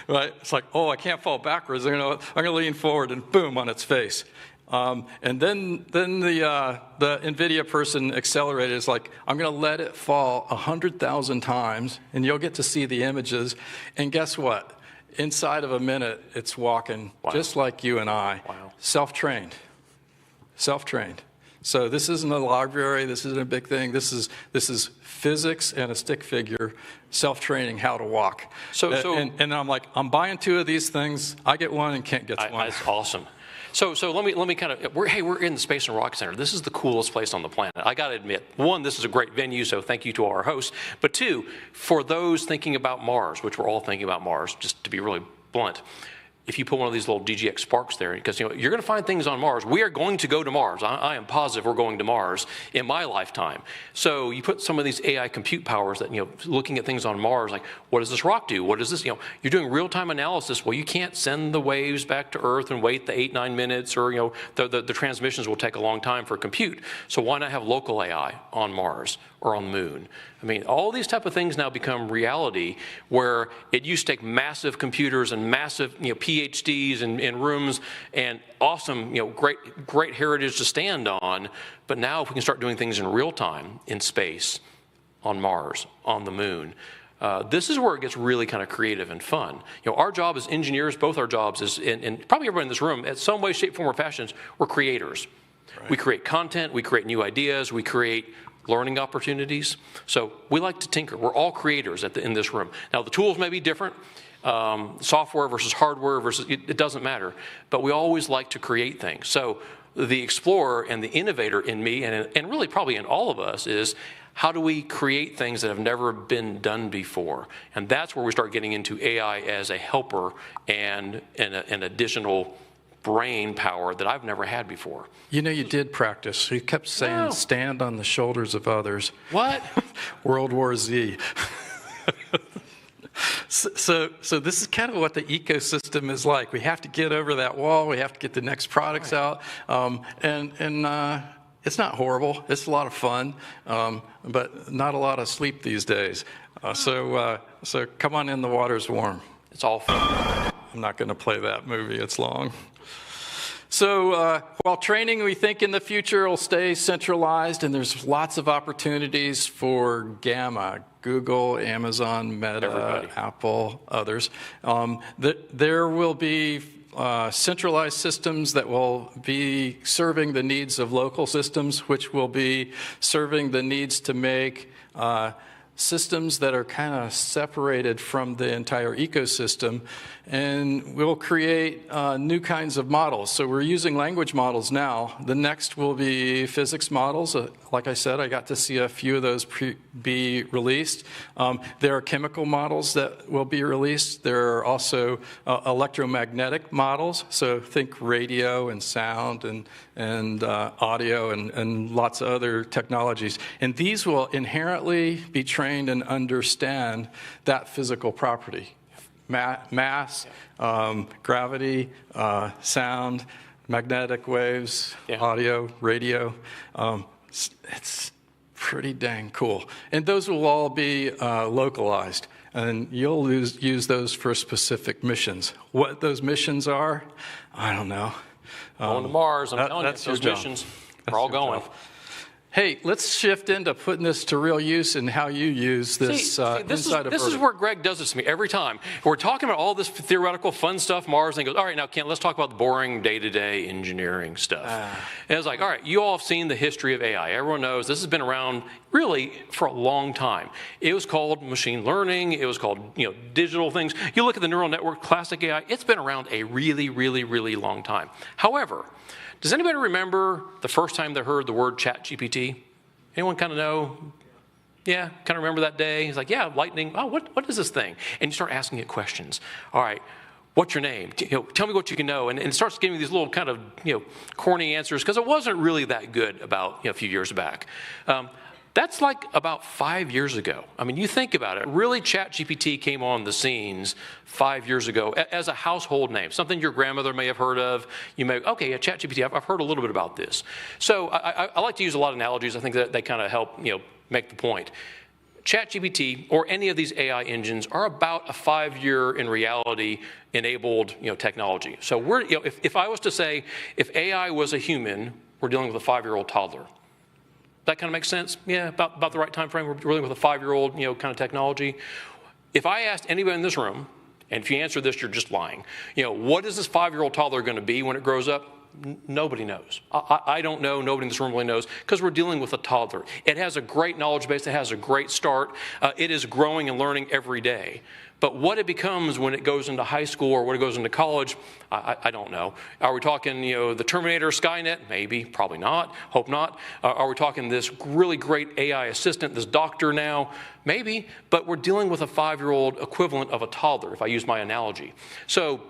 Right? It's like, oh, I can't fall backwards. I'm gonna lean forward and boom on its face. And then the NVIDIA person accelerated. It's like, I'm going to let it fall 100,000 times, and you'll get to see the images. And guess what? Inside of a minute, it's walking just like you and I. Wow. Self-trained. Self-trained. So this isn't a library. This isn't a big thing. This is physics and a stick figure self-training how to walk. And I'm like, I'm buying 2 of these things. I get one and Kent gets one. That's awesome. So let me kind of, we're in the Space and Rock Center. This is the coolest place on the planet. I got to admit, 1, this is a great venue, so thank you to our hosts. But 2, for those thinking about Mars, which we're all thinking about Mars, just to be really blunt, if you put one of these little DGX Sparks there, because you're going to find things on Mars. We are going to go to Mars. I am positive we're going to Mars in my lifetime. So you put some of these AI compute powers that, looking at things on Mars, like, what does this rock do? What does this, you're doing real-time analysis. Well, you can't send the waves back to Earth and wait the 8-9 minutes, or, the transmissions will take a long time for compute. So why not have local AI on Mars or on the moon? I mean, all these type of things now become reality, where it used to take massive computers and massive, PhDs in rooms and awesome, great heritage to stand on. But now if we can start doing things in real time in space, on Mars, on the moon, this is where it gets really kind of creative and fun. Our job as engineers, both our jobs is, and probably everyone in this room, in some way, shape, form, or fashion, we're creators. Right. We create content, we create new ideas, we create learning opportunities. So we like to tinker. We're all creators in this room. Now, the tools may be different, software versus hardware versus, it doesn't matter. But we always like to create things. So the explorer and the innovator in me, and really probably in all of us, is how do we create things that have never been done before? And that's where we start getting into AI as a helper and an additional brain power that I've never had before. You did practice. You kept saying, stand on the shoulders of others. What? World War Z. So this is kind of what the ecosystem is like. We have to get over that wall. We have to get the next products out. It's not horrible. It's a lot of fun, but not a lot of sleep these days. So come on in, the water's warm. It's all fun. I'm not going to play that movie. It's long. So while training, we think in the future will stay centralized, and there's lots of opportunities for Gamma, Google, Amazon, Meta, everybody. Apple, others. There will be centralized systems that will be serving the needs of local systems, which will be serving the needs to make systems that are kind of separated from the entire ecosystem, and we'll create new kinds of models. So we're using language models now. The next will be physics models. Like I said, I got to see a few of those be released. There are chemical models that will be released. There are also electromagnetic models. So think radio and sound and audio and lots of other technologies. And these will inherently be trained and understand that physical property. Mass, gravity, sound, magnetic waves, audio, radio. It's pretty dang cool. And those will all be localized. And you'll use those for specific missions. What those missions are, I don't know. Going to Mars, I'm telling you, those missions are all going. Hey, let's shift into putting this to real use and how you use this inside of Earth. This is where Greg does this to me every time. We're talking about all this theoretical fun stuff, Mars, and he goes, all right, now, Kent, let's talk about the boring day-to-day engineering stuff. And it's like, all right, you all have seen the history of AI. Everyone knows this has been around really for a long time. It was called machine learning. It was called, digital things. You look at the neural network, classic AI, it's been around a really, really, really long time. However, does anybody remember the first time they heard the word ChatGPT Anyone kind of know? Yeah, kind of remember that day? He's like, yeah, lightning. Oh, what is this thing? And you start asking it questions. All right, what's your name? Tell me what you can know. And it starts giving these little kind of, corny answers because it wasn't really that good about, a few years back. That's like about 5 years ago. I mean, you think about it. Really, ChatGPT came on the scenes 5 years ago as a household name, something your grandmother may have heard of. You may, okay, yeah, ChatGPT, I've heard a little bit about this. So I like to use a lot of analogies. I think that they kind of help, make the point. ChatGPT or any of these AI engines are about a 5-year, in reality, enabled, technology. So we're, if I was to say, if AI was a human, we're dealing with a 5-year-old toddler. That kind of makes sense? Yeah, about the right time frame. We're dealing with a 5-year-old, kind of technology. If I asked anybody in this room, and if you answer this, you're just lying. What is this 5-year-old toddler going to be when it grows up? Nobody knows. I don't know. Nobody in this room really knows because we're dealing with a toddler. It has a great knowledge base. It has a great start. It is growing and learning every day. But what it becomes when it goes into high school or when it goes into college, I don't know. Are we talking, the Terminator, Skynet? Maybe, probably not. Hope not. Are we talking this really great AI assistant, this doctor now? Maybe. But we're dealing with a 5-year-old equivalent of a toddler, if I use my analogy. So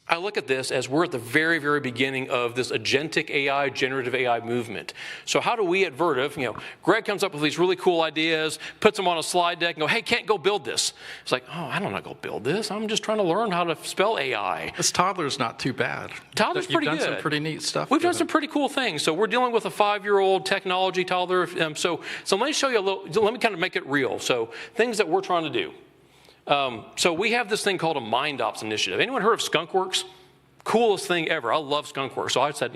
I look at this as we're at the very, very beginning of this agentic AI, generative AI movement. So how do we at Vertiv, Greg comes up with these really cool ideas, puts them on a slide deck and go, hey, can't go build this. It's like, oh, I don't know, go build this. I'm just trying to learn how to spell AI. This toddler's not too bad. Toddler's pretty good. You've done some pretty neat stuff. We've done some pretty cool things. So we're dealing with a 5-year-old technology toddler. So let me show you a little, let me kind of make it real. So things that we're trying to do. So we have this thing called a MindOps initiative. Anyone heard of Skunkworks? Coolest thing ever. I love Skunkworks. So I said,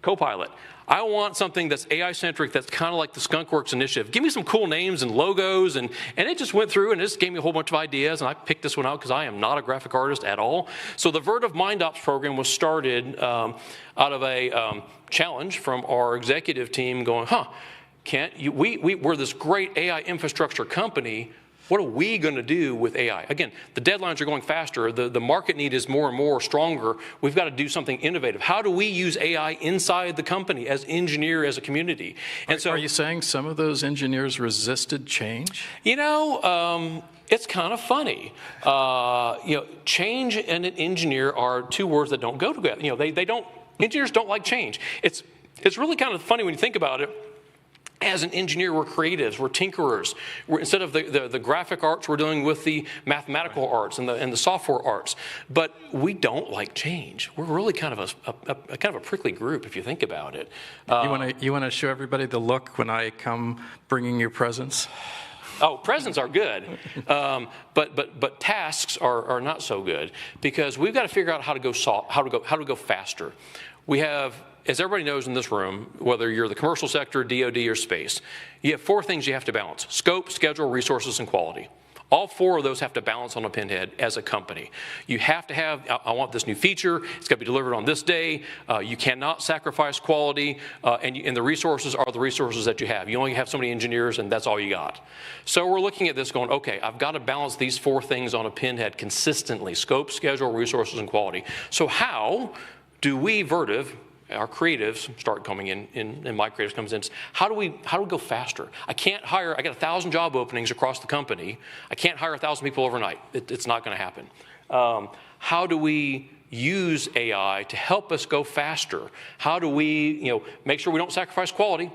Copilot, I want something that's AI-centric that's kind of like the Skunkworks initiative. Give me some cool names and logos. And it just went through and it just gave me a whole bunch of ideas. And I picked this one out because I am not a graphic artist at all. So the Vertiv MindOps program was started out of a challenge from our executive team going, we're this great AI infrastructure company. What are we going to do with AI? Again, the deadlines are going faster. The market need is more and more stronger. We've got to do something innovative. How do we use AI inside the company as engineer, as a community? And so, are you saying some of those engineers resisted change? It's kind of funny. Change and an engineer are two words that don't go together. Engineers don't like change. It's really kind of funny when you think about it. As an engineer, we're creatives, we're tinkerers. Instead of the graphic arts, we're dealing with the mathematical arts and the software arts. But we don't like change. We're really kind of a prickly group if you think about it. You want to show everybody the look when I come bringing you presents? Oh, presents are good, but tasks are not so good because we've got to figure out how to go faster. We have. As everybody knows in this room, whether you're the commercial sector, DoD, or space, you have 4 things you have to balance: scope, schedule, resources, and quality. All 4 of those have to balance on a pinhead as a company. You have to have, I want this new feature, it's got to be delivered on this day, you cannot sacrifice quality, and the resources are the resources that you have. You only have so many engineers, and that's all you got. So we're looking at this going, okay, I've got to balance these 4 things on a pinhead consistently: scope, schedule, resources, and quality. So how do we, Vertiv, our creatives start coming in, and my creatives comes in. How do we go faster? I got 1,000 job openings across the company. I can't hire 1,000 people overnight. It's not going to happen. How do we use AI to help us go faster? How do we, make sure we don't sacrifice quality?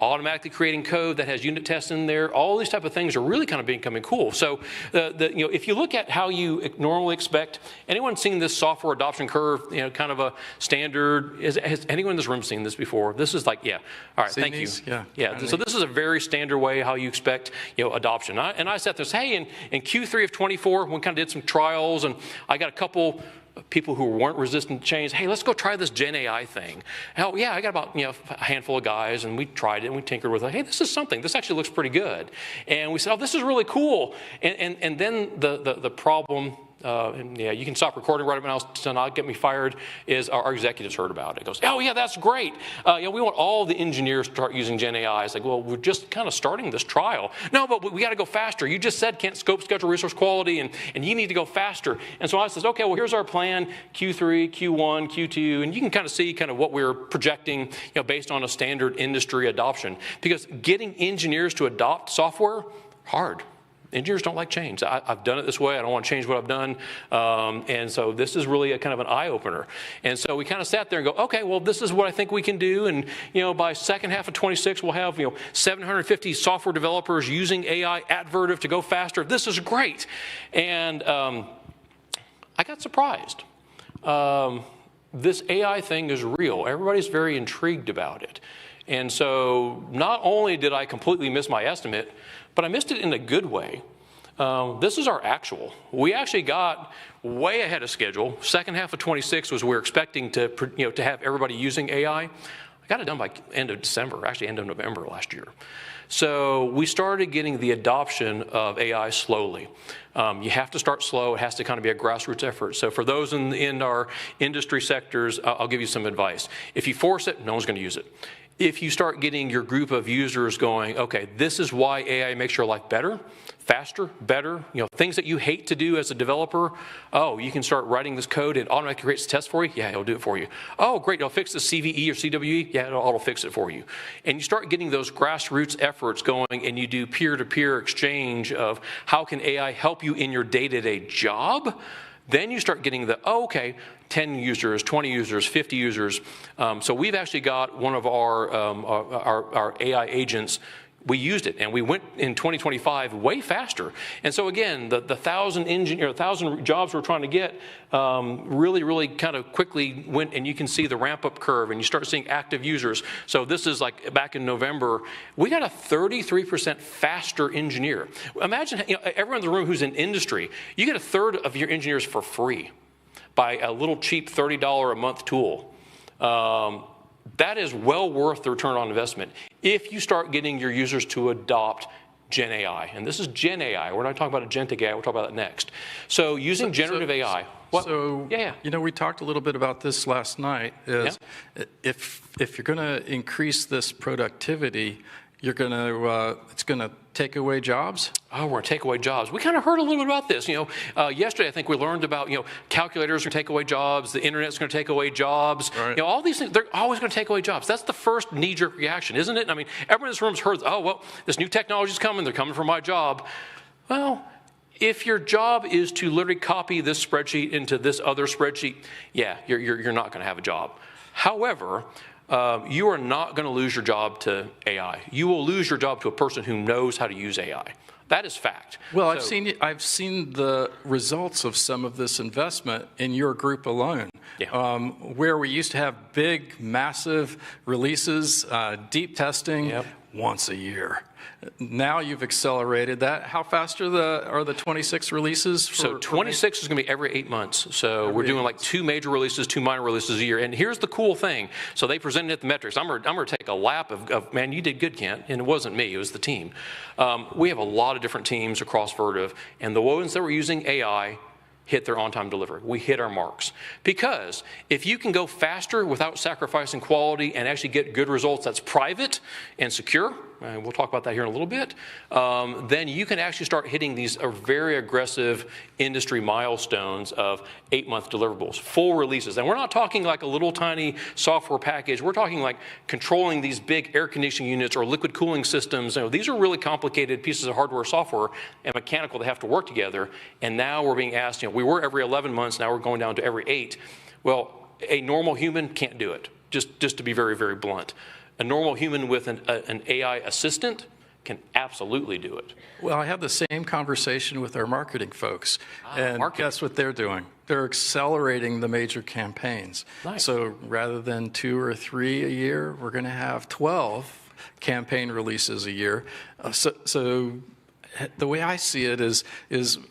Automatically creating code that has unit tests in there. All these type of things are really kind of becoming cool. So, if you look at how you normally expect, anyone seen this software adoption curve? Kind of a standard. Has anyone in this room seen this before? This is like, yeah. All right, seen thank these? you. Yeah. So this is a very standard way how you expect, adoption. I said this. Hey, in Q3 of 24, we kind of did some trials, and I got a couple people who weren't resistant to change. Hey, let's go try this Gen AI thing. Hell, yeah, I got about a handful of guys, and we tried it, and we tinkered with it. Hey, this is something. This actually looks pretty good. And we said, oh, this is really cool. And then the problem and yeah, you can stop recording right now to not get me fired, is our executives heard about it. It goes, oh yeah, that's great. We want all the engineers to start using Gen AI. It's like, well, we're just kind of starting this trial. No, but we got to go faster. You just said can't scope, schedule, resource quality, and you need to go faster. And so I says, okay, well, here's our plan, Q3, Q1, Q2, and you can kind of see kind of what we're projecting, based on a standard industry adoption. Because getting engineers to adopt software, hard. Engineers don't like change. I've done it this way. I don't want to change what I've done. And so this is really a kind of an eye-opener. And so we kind of sat there and go, okay, well, this is what I think we can do. And, by second half of 26, we'll have, 750 software developers using AI at Vertiv to go faster. This is great. And I got surprised. This AI thing is real. Everybody's very intrigued about it. And so not only did I completely miss my estimate, but I missed it in a good way. This is our actual. We actually got way ahead of schedule. Second half of 26 was we were expecting to have everybody using AI. I got it done by end of December, actually end of November last year. So we started getting the adoption of AI slowly. You have to start slow. It has to kind of be a grassroots effort. So for those in our industry sectors, I'll give you some advice. If you force it, no one's going to use it. If you start getting your group of users going, okay, this is why AI makes your life better, faster, better, things that you hate to do as a developer, oh, you can start writing this code and automatically creates tests for you? Yeah, it'll do it for you. Oh, great, it'll fix the CVE or CWE? Yeah, it'll auto-fix it for you. And you start getting those grassroots efforts going, and you do peer-to-peer exchange of how can AI help you in your day-to-day job? Then you start getting the, oh, okay, 10 users, 20 users, 50 users. So we've actually got one of our AI agents. We used it, and we went in 2025 way faster. And so again, the 1,000 jobs we're trying to get really kind of quickly went, and you can see the ramp-up curve, and you start seeing active users. So this is like back in November, we got a 33% faster engineer. Imagine, everyone in the room who's in industry, you get a third of your engineers for free by a little cheap $30 a month tool. That is well worth the return on investment if you start getting your users to adopt Gen AI. And this is Gen AI. We're not talking about agentic AI. We'll talk about that next. So using generative AI. What? So, we talked a little bit about this last night. If you're going to increase this productivity, it's going to take away jobs? Oh, we're going to take away jobs. We kind of heard a little bit about this. Yesterday I think we learned about, calculators are going to take away jobs, the internet's going to take away jobs. Right. All these things, they're always going to take away jobs. That's the first knee-jerk reaction, isn't it? I mean, everyone in this room's heard, oh, well, this new technology's coming, they're coming for my job. Well, if your job is to literally copy this spreadsheet into this other spreadsheet, yeah, you're not going to have a job. However, you are not going to lose your job to AI. You will lose your job to a person who knows how to use AI. That is fact. Well, I've seen the results of some of this investment in your group alone. Yeah. Where we used to have big, massive releases, deep testing once a year. Now you've accelerated that. How fast are the 26 releases? So 26 is going to be every 8 months. So we're doing like 2 major releases, 2 minor releases a year. And here's the cool thing. So they presented at the metrics. I'm going to take a lap of, man, you did good, Kent. And it wasn't me. It was the team. We have a lot of different teams across Vertiv. And the ones that were using AI hit their on-time delivery. We hit our marks. Because if you can go faster without sacrificing quality and actually get good results that's private and secure, and we'll talk about that here in a little bit, then you can actually start hitting these very aggressive industry milestones of 8-month deliverables, full releases. And we're not talking like a little tiny software package. We're talking like controlling these big air conditioning units or liquid cooling systems. These are really complicated pieces of hardware, software, and mechanical that have to work together. And now we're being asked, we were every 11 months, now we're going down to every 8. Well, a normal human can't do it, just to be very, very blunt. A normal human with an AI assistant can absolutely do it. Well, I have the same conversation with our marketing folks, and guess what they're doing? They're accelerating the major campaigns. Nice. So rather than 2 or 3 a year, we're going to have 12 campaign releases a year. So the way I see it is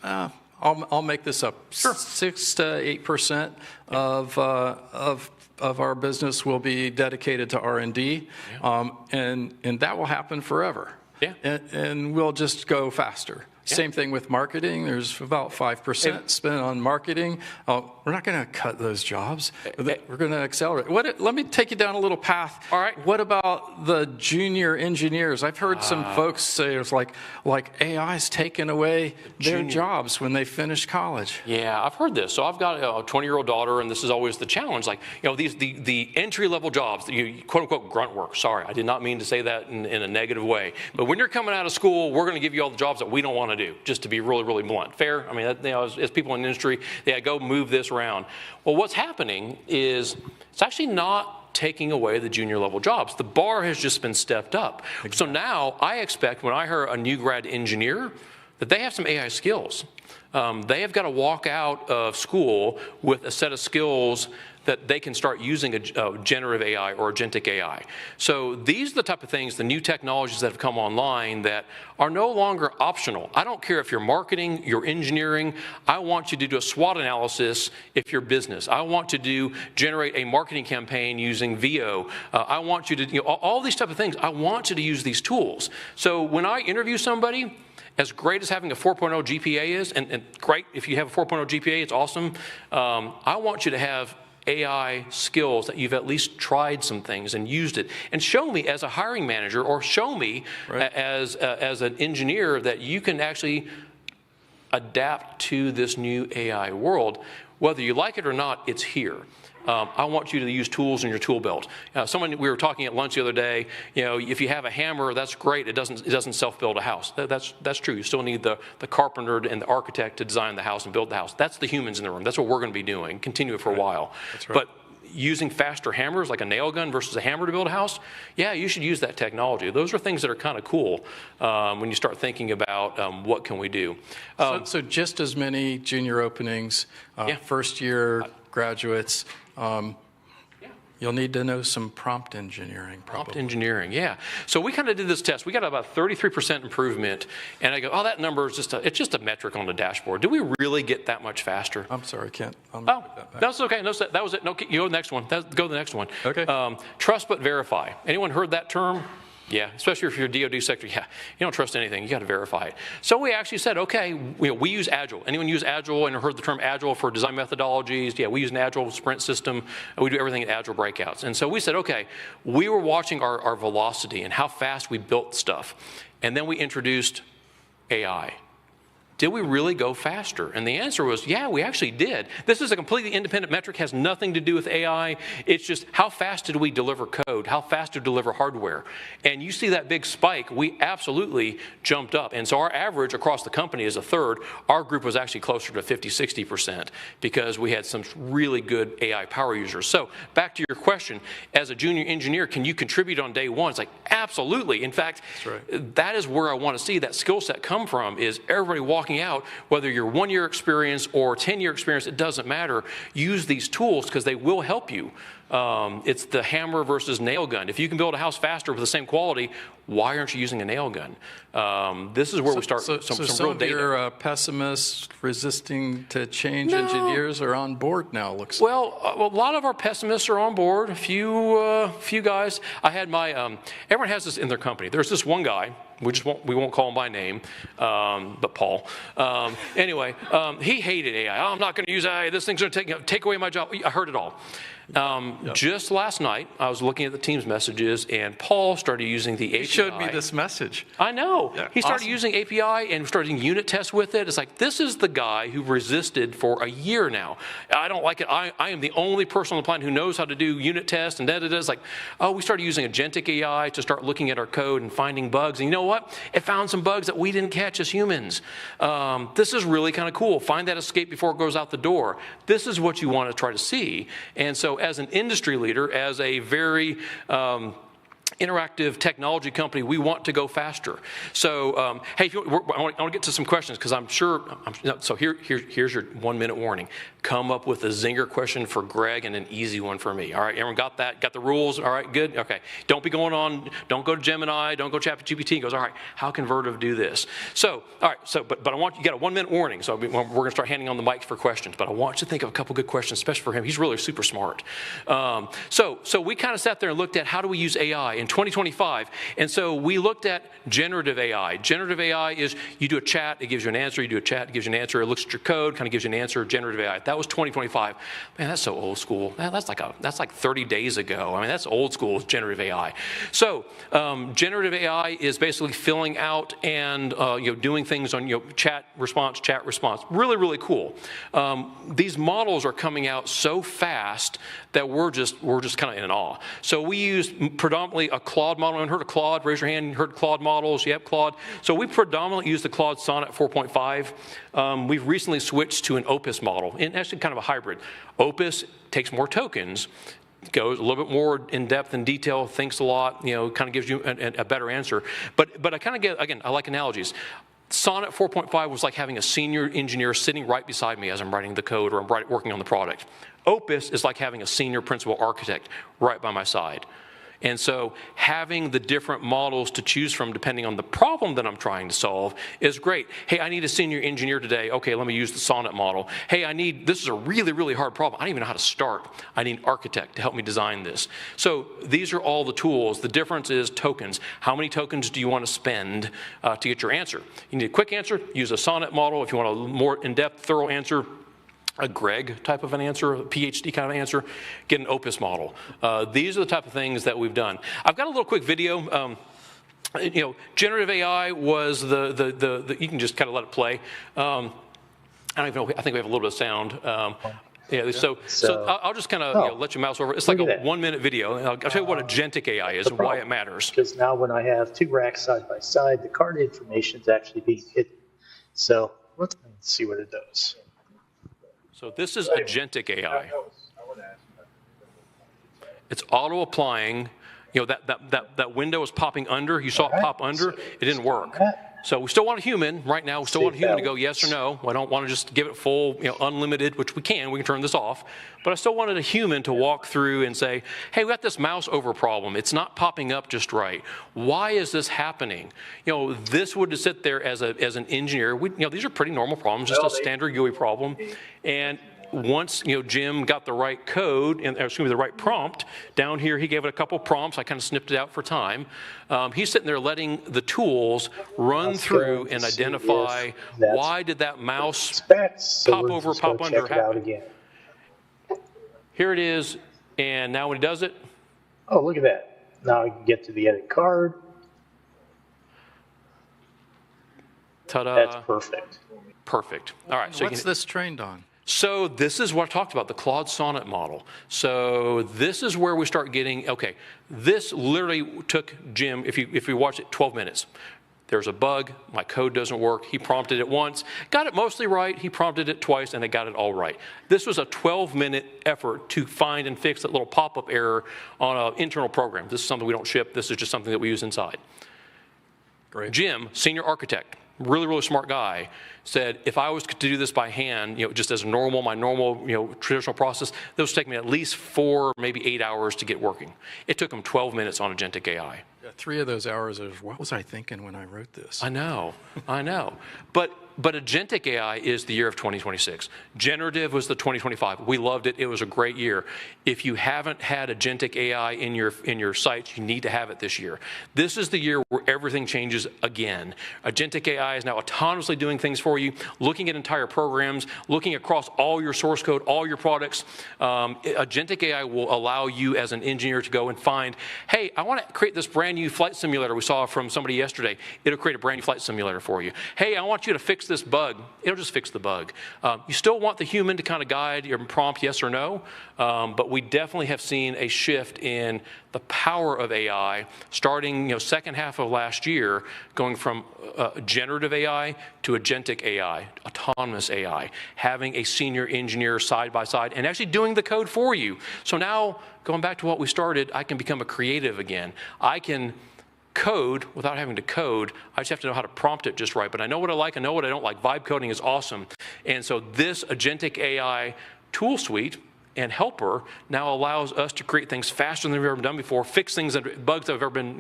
I'll make this up. Sure. 6 to 8% of our business will be dedicated to R&D, and that will happen forever. Yeah. And we'll just go faster. Same thing with marketing. There's about 5% spent on marketing. We're not going to cut those jobs. We're going to accelerate. Let me take you down a little path. All right. What about the junior engineers? I've heard some folks say it's like AI's taking away their jobs when they finish college. Yeah, I've heard this. So I've got a 20-year-old daughter, and this is always the challenge. Like, the entry-level jobs, quote-unquote grunt work. Sorry, I did not mean to say that in a negative way. But when you're coming out of school, we're going to give you all the jobs that we don't want to do, just to be really, really blunt. Fair? I mean, as people in the industry, go move this around. Well, what's happening is it's actually not taking away the junior level jobs. The bar has just been stepped up. Exactly. So now I expect when I hire a new grad engineer that they have some AI skills. They have got to walk out of school with a set of skills that they can start using a generative AI or agentic AI. So these are the type of things, the new technologies that have come online that are no longer optional. I don't care if you're marketing, you're engineering. I want you to do a SWOT analysis if you're business. I want you to generate a marketing campaign using VO. I want you to, all these type of things. I want you to use these tools. So when I interview somebody, as great as having a 4.0 GPA is, and great if you have a 4.0 GPA, it's awesome. I want you to have AI skills that you've at least tried some things and used it, and show me as a hiring manager, or show me as an engineer that you can actually adapt to this new AI world. Whether you like it or not, it's here. I want you to use tools in your tool belt. We were talking at lunch the other day. If you have a hammer, that's great. It doesn't self-build a house. That's true. You still need the carpenter and the architect to design the house and build the house. That's the humans in the room. That's what we're going to be doing. Continue it for a while. That's right. But using faster hammers, like a nail gun versus a hammer to build a house, yeah, you should use that technology. Those are things that are kind of cool when you start thinking about what can we do. So just as many junior openings, first year graduates. You'll need to know some prompt engineering, probably. Prompt engineering, yeah. So we kind of did this test. We got about 33% improvement, and I go, that number is it's just a metric on the dashboard. Do we really get that much faster? I'm sorry, Kent. That's okay. No, that was it. No, you go to the next one. Go to the next one. Okay. Trust but verify. Anyone heard that term? Yeah, especially if you're a DoD sector, you don't trust anything. You got to verify it. So we actually said, okay, we use Agile. Anyone use Agile and heard the term Agile for design methodologies? Yeah, we use an Agile sprint system. We do everything in Agile breakouts. And so we said, okay, we were watching our velocity and how fast we built stuff. And then we introduced AI. Did we really go faster? And the answer was, yeah, we actually did. This is a completely independent metric, has nothing to do with AI. It's just how fast did we deliver code? How fast did we deliver hardware? And you see that big spike, we absolutely jumped up. And so our average across the company is a third. Our group was actually closer to 50, 60% because we had some really good AI power users. So back to your question, as a junior engineer, can you contribute on day one? It's like, absolutely. In fact, that is where I want to see that skill set come from, is everybody walking out, whether you're 1 year experience or 10-year experience, it doesn't matter. Use these tools because they will help you. It's the hammer versus nail gun. If you can build a house faster with the same quality, why aren't you using a nail gun? This is where we start some real data. Of your pessimists resisting to change engineers are on board now, looks like. Well, a lot of our pessimists are on board. A few guys. I had my, everyone has this in their company. There's this one guy, we won't call him by name, but Paul. Anyway, he hated AI. I'm not going to use AI. This thing's going to take away my job. I heard it all. Just last night, I was looking at the Teams messages, and Paul started using the API. He showed me this message. I know. Yeah, he started using API and started using unit tests with it. It's like, this is the guy who resisted for a year now. I don't like it. I am the only person on the planet who knows how to do unit tests and da-da-da. It's like, we started using agentic AI to start looking at our code and finding bugs. And you know what? It found some bugs that we didn't catch as humans. This is really kind of cool. Find that escape before it goes out the door. This is what you want to try to see. And so as an industry leader, as a very interactive technology company, we want to go faster. So, hey, I want to get to some questions because I'm sure. So here's your 1 minute warning. Come up with a zinger question for Greg and an easy one for me. All right, everyone got that? Got the rules? All right, good. Okay. Don't be going on. Don't go to Gemini. Don't go ChatGPT. Goes, all right. How can Vertiv do this? So, all right. So, but I want you got a 1 minute warning. So we're going to start handing on the mics for questions. But I want you to think of a couple good questions, especially for him. He's really super smart. So we kind of sat there and looked at how do we use AI. AI in 2025. And so we looked at generative AI. Generative AI is you do a chat, it gives you an answer. You do a chat, it gives you an answer. It looks at your code, kind of gives you an answer. Generative AI. That was 2025. Man, that's so old school. That's like 30 days ago. I mean, that's old school generative AI. So generative AI is basically filling out and doing things on chat response. Really, really cool. These models are coming out so fast that we're just kind of in awe. So we use predominantly a Claude model. Anyone heard of Claude? Raise your hand. You heard Claude models? Yep, Claude. So we predominantly use the Claude Sonnet 4.5. We've recently switched to an Opus model, and actually kind of a hybrid. Opus takes more tokens, goes a little bit more in depth and detail, thinks a lot, kind of gives you a better answer. But I kind of get, again, I like analogies. Sonnet 4.5 was like having a senior engineer sitting right beside me as I'm writing the code or I'm working on the product. Opus is like having a senior principal architect right by my side. And so having the different models to choose from depending on the problem that I'm trying to solve is great. Hey, I need a senior engineer today. Okay, let me use the Sonnet model. Hey, this is a really, really hard problem. I don't even know how to start. I need an architect to help me design this. So these are all the tools. The difference is tokens. How many tokens do you want to spend to get your answer? You need a quick answer, use a Sonnet model. If you want a more in-depth, thorough answer, a Greg type of an answer, a PhD kind of answer, get an Opus model. These are the type of things that we've done. I've got a little quick video. Generative AI was the you can just kind of let it play. I don't even know, I think we have a little bit of sound. So I'll just kind of let you mouse over. It's like a 1-minute video. I'll tell you what agentic AI is and why it matters. Because now when I have two racks side by side, the card information is actually being hidden. So let's see what it does. So this is agentic AI. It's auto-applying. That window is popping under. You saw it pop under. It didn't work. So we still want a human right now. We still want a human to go yes or no. I don't want to just give it full, unlimited, which we can turn this off. But I still wanted a human to walk through and say, hey, we got this mouse over problem. It's not popping up just right. Why is this happening? This would sit there as an engineer. These are pretty normal problems, just a standard GUI problem. And once Jim got the right code, the right prompt, down here he gave it a couple prompts. I kind of snipped it out for time. He's sitting there letting the tools run through and identify why did that mouse pop over, pop under happen. Here it is, and now when he does it. Oh, look at that. Now I can get to the edit card. Ta-da. That's perfect. Perfect. All right. So what's this trained on? So this is what I talked about, the Claude Sonnet model. So this is where we start getting, okay, this literally took Jim, if you watch it, 12 minutes. There's a bug, my code doesn't work. He prompted it once, got it mostly right. He prompted it twice, and it got it all right. This was a 12-minute effort to find and fix that little pop-up error on an internal program. This is something we don't ship. This is just something that we use inside. Great. Jim, senior architect, really, really smart guy, said, if I was to do this by hand, just as my normal, traditional process, this would take me at least 4, maybe 8 hours to get working. It took him 12 minutes on agentic AI. Yeah, 3 of those hours is, what was I thinking when I wrote this? I know. But agentic AI is the year of 2026. Generative was the 2025. We loved it. It was a great year. If you haven't had agentic AI in your sites, you need to have it this year. This is the year where everything changes again. Agentic AI is now autonomously doing things for you, looking at entire programs, looking across all your source code, all your products. Agentic AI will allow you as an engineer to go and find, hey, I want to create this brand new flight simulator we saw from somebody yesterday. It'll create a brand new flight simulator for you. Hey, I want you to fix this bug. It'll just fix the bug. You still want the human to kind of guide your prompt yes or no, but we definitely have seen a shift in the power of AI starting second half of last year, going from generative AI to agentic AI, autonomous AI, having a senior engineer side by side and actually doing the code for you. So now, going back to what we started, I can become a creative again. I can code without having to code. I just have to know how to prompt it just right. But I know what I like, I know what I don't like. Vibe coding is awesome. And so this agentic AI tool suite and helper now allows us to create things faster than we've ever done before, fix things that bugs that have ever been,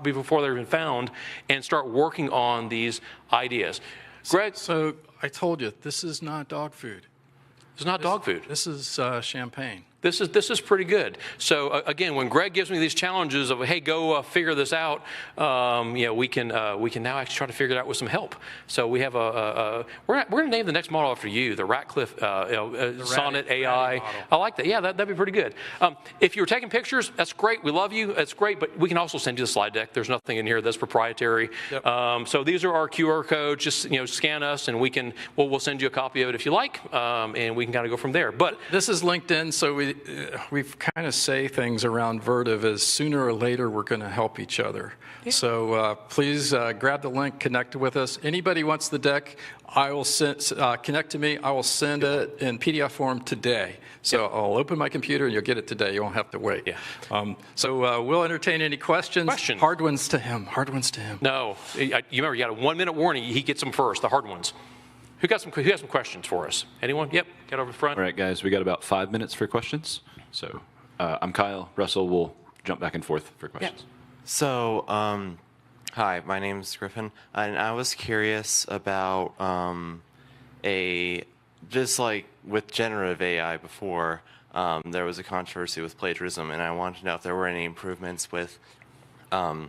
before they've been found, and start working on these ideas. Greg? So I told you, this is not dog food. It's not dog food. This is champagne. This is pretty good. So again, when Greg gives me these challenges of, hey, go figure this out, we can now actually try to figure it out with some help. So we have we're going to name the next model after you, the Ratcliff Sonnet AI. I like that. Yeah, that'd be pretty good. If you were taking pictures, that's great. We love you. That's great. But we can also send you the slide deck. There's nothing in here that's proprietary. Yep. So these are our QR codes. Just scan us, and we'll send you a copy of it if you like, and we can kind of go from there. But this is LinkedIn, so we kind of say things around Vertiv as sooner or later we're going to help each other. Yeah. So please grab the link, connect with us. Anybody wants the deck, I will connect to me. I will send it in PDF form today. So yep. I'll open my computer and you'll get it today. You won't have to wait. Yeah. So we'll entertain any questions. Hard ones to him. Hard ones to him. No, you remember you got a 1-minute warning. He gets them first. The hard ones. Who got some questions for us? Anyone? Yep. Get over the front. All right, guys. We got about 5 minutes for questions. So I'm Kyle. Russell will jump back and forth for questions. Yeah. So, hi, my name's Griffin, and I was curious about just like with generative AI before, there was a controversy with plagiarism, and I wanted to know if there were any improvements with the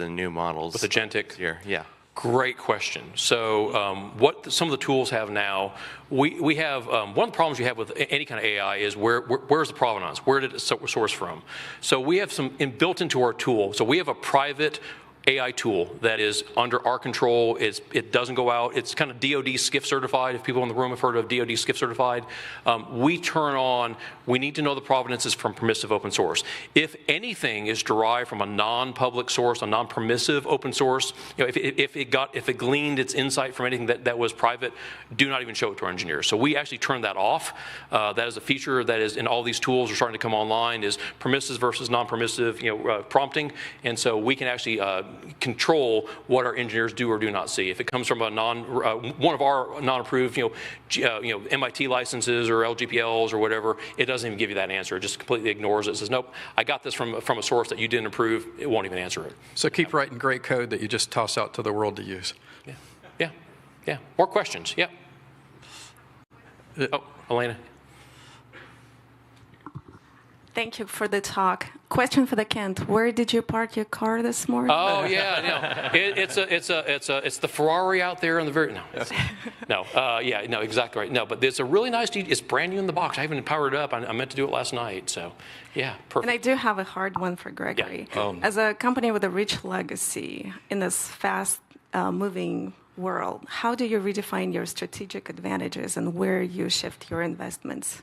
new models. With agentic? Here, yeah. Great question. So what some of the tools have now, we have, one of the problems you have with any kind of AI is where's the provenance? Where did it source from? So we have some built into our tool. So we have a private AI tool that is under our control. It doesn't go out. It's kind of DoD SCIF certified. If people in the room have heard of DoD SCIF certified, we turn on. We need to know the provenance is from permissive open source. If anything is derived from a non-public source, a non-permissive open source, if it gleaned its insight from anything that was private, do not even show it to our engineers. So we actually turn that off. That is a feature that is in all these tools are starting to come online. Is permissive versus non-permissive, prompting, and so we can actually control what our engineers do or do not see. If it comes from a one of our non-approved, MIT licenses or LGPLs or whatever, it doesn't even give you that answer. It just completely ignores it. It says, nope, I got this from a source that you didn't approve. It won't even answer it. So keep writing great code that you just toss out to the world to use. Yeah. More questions? Yeah. Elena. Thank you for the talk. Question for the Kent. Where did you park your car this morning? Oh yeah, no. It's the Ferrari out there in the very no, exactly right. No, but it's a really nice. It's brand new in the box. I haven't powered it up. I meant to do it last night. So yeah, perfect. And I do have a hard one for Gregory. Yeah. As a company with a rich legacy in this fast moving world, how do you redefine your strategic advantages and where you shift your investments?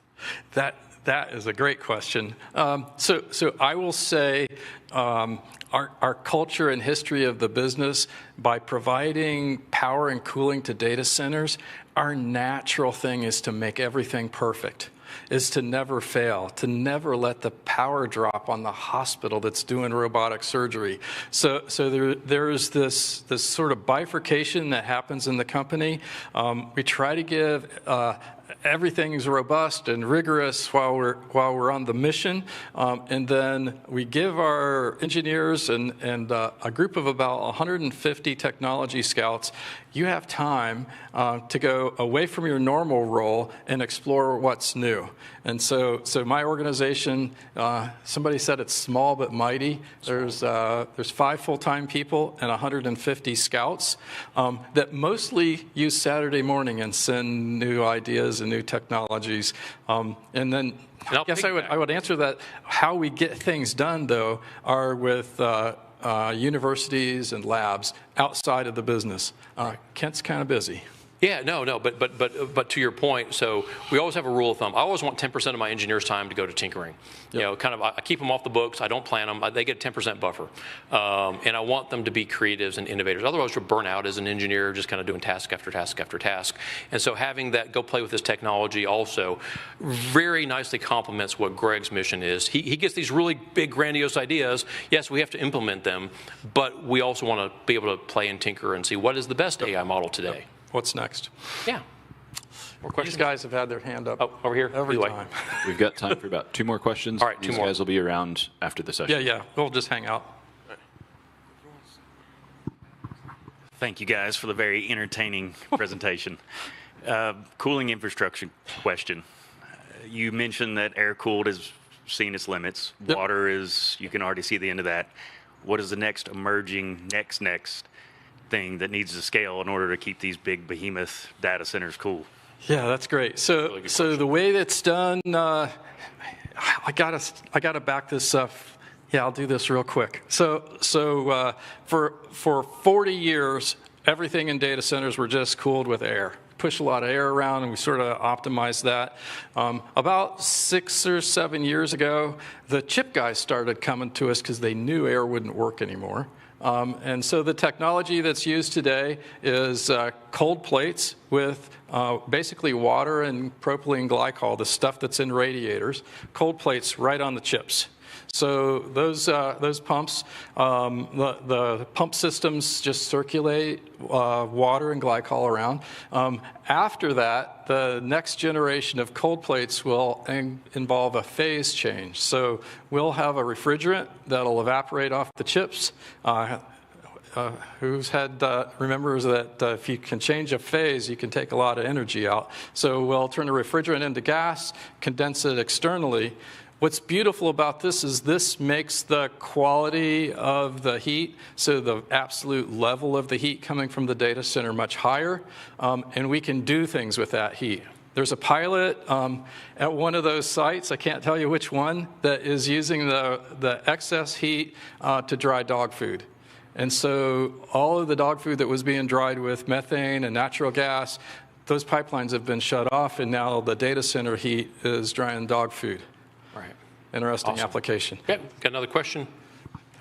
That is a great question. So I will say our culture and history of the business, by providing power and cooling to data centers, our natural thing is to make everything perfect, is to never fail, to never let the power drop on the hospital that's doing robotic surgery. So there is this sort of bifurcation that happens in the company. We try to give everything is robust and rigorous while we're on the mission, and then we give our engineers and a group of about 150 technology scouts, you have time to go away from your normal role and explore what's new. And so my organization, somebody said it's small but mighty. There's 5 full-time people and 150 scouts that mostly use Saturday morning and send new ideas and new technologies. And then I guess I would answer that. How we get things done, though, are with universities and labs outside of the business. Kent's kind of busy. Yeah, no, but to your point, so we always have a rule of thumb. I always want 10% of my engineers' time to go to tinkering. Yep. I keep them off the books. I don't plan them. They get a 10% buffer, and I want them to be creatives and innovators. Otherwise, you'll burn out as an engineer, just kind of doing task after task after task. And so having that go play with this technology also very nicely complements what Greg's mission is. He gets these really big, grandiose ideas. Yes, we have to implement them, but we also want to be able to play and tinker and see what is the best AI model today. Yep. What's next? Yeah. More questions? These guys have had their hand up. Oh, over here. Every time. We've got time for about 2 more questions. All right, 2 These more. guys will be around after the session. Yeah. We'll just hang out. Thank you guys for the very entertaining presentation. Cooling infrastructure question. you mentioned that air-cooled has seen its limits. Yep. Water is, you can already see the end of that. What is the next emerging, next thing that needs to scale in order to keep these big behemoth data centers cool? Yeah, that's great. So the way that's done, I gotta back this up. Yeah, I'll do this real quick. So for 40 years, everything in data centers were just cooled with air. Push a lot of air around, and we sort of optimized that. About 6 or 7 years ago, the chip guys started coming to us because they knew air wouldn't work anymore. And so the technology that's used today is cold plates with basically water and propylene glycol, the stuff that's in radiators, cold plates right on the chips. So those pumps, the pump systems just circulate water and glycol around. After that, the next generation of cold plates will involve a phase change. So we'll have a refrigerant that'll evaporate off the chips. Who's had remembers that if you can change a phase, you can take a lot of energy out. So we'll turn the refrigerant into gas, condense it externally. What's beautiful about this is this makes the quality of the heat, so the absolute level of the heat coming from the data center much higher, and we can do things with that heat. There's a pilot at one of those sites, I can't tell you which one, that is using the excess heat to dry dog food. And so all of the dog food that was being dried with methane and natural gas, those pipelines have been shut off, and now the data center heat is drying dog food. Right. Awesome. Interesting application. Okay, got another question?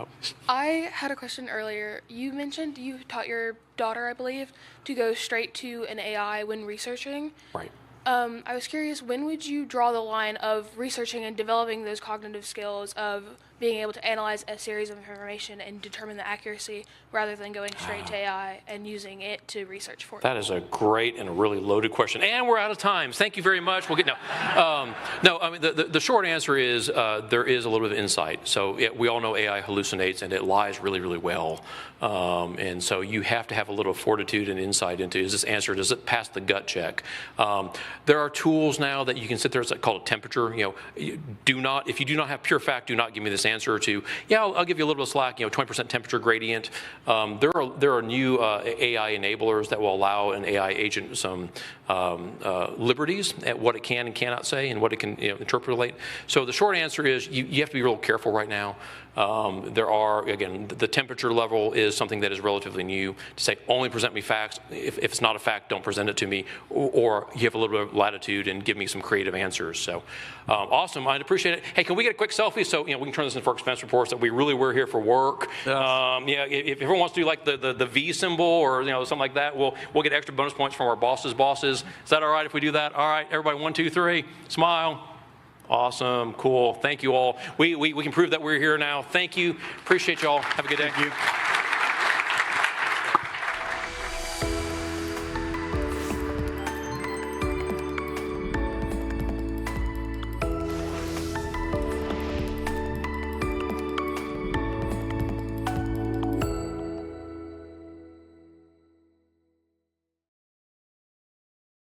Oh. I had a question earlier. You mentioned you taught your daughter, I believe, to go straight to an AI when researching. Right. I was curious, when would you draw the line of researching and developing those cognitive skills of being able to analyze a series of information and determine the accuracy rather than going straight to AI and using it to research for you? That is a great and a really loaded question. And we're out of time. Thank you very much. We'll get no, I mean, the short answer is there is a little bit of insight. So we all know AI hallucinates and it lies really, really well. And so you have to have a little fortitude and insight into, is this answer, does it pass the gut check? There are tools now that you can sit there, it's called a temperature. If you do not have pure fact, do not give me this answer to, I'll give you a little bit of slack, 20% temperature gradient. There are new AI enablers that will allow an AI agent some liberties at what it can and cannot say and what it can interpolate. So the short answer is you have to be real careful right now. There are, again, the temperature level is something that is relatively new. To say, only present me facts. If it's not a fact, don't present it to me. Or you have a little bit of latitude and give me some creative answers. So awesome. I'd appreciate it. Hey, can we get a quick selfie so we can turn this in for expense reports that we really were here for work? Yes. If everyone wants to do like the V symbol or something like that, we'll get extra bonus points from our bosses' bosses. Is that all right if we do that? All right, everybody, 1, 2, 3, smile. Awesome, cool. Thank you all. We can prove that we're here now. Thank you. Appreciate you all. Have a good day. Thank you.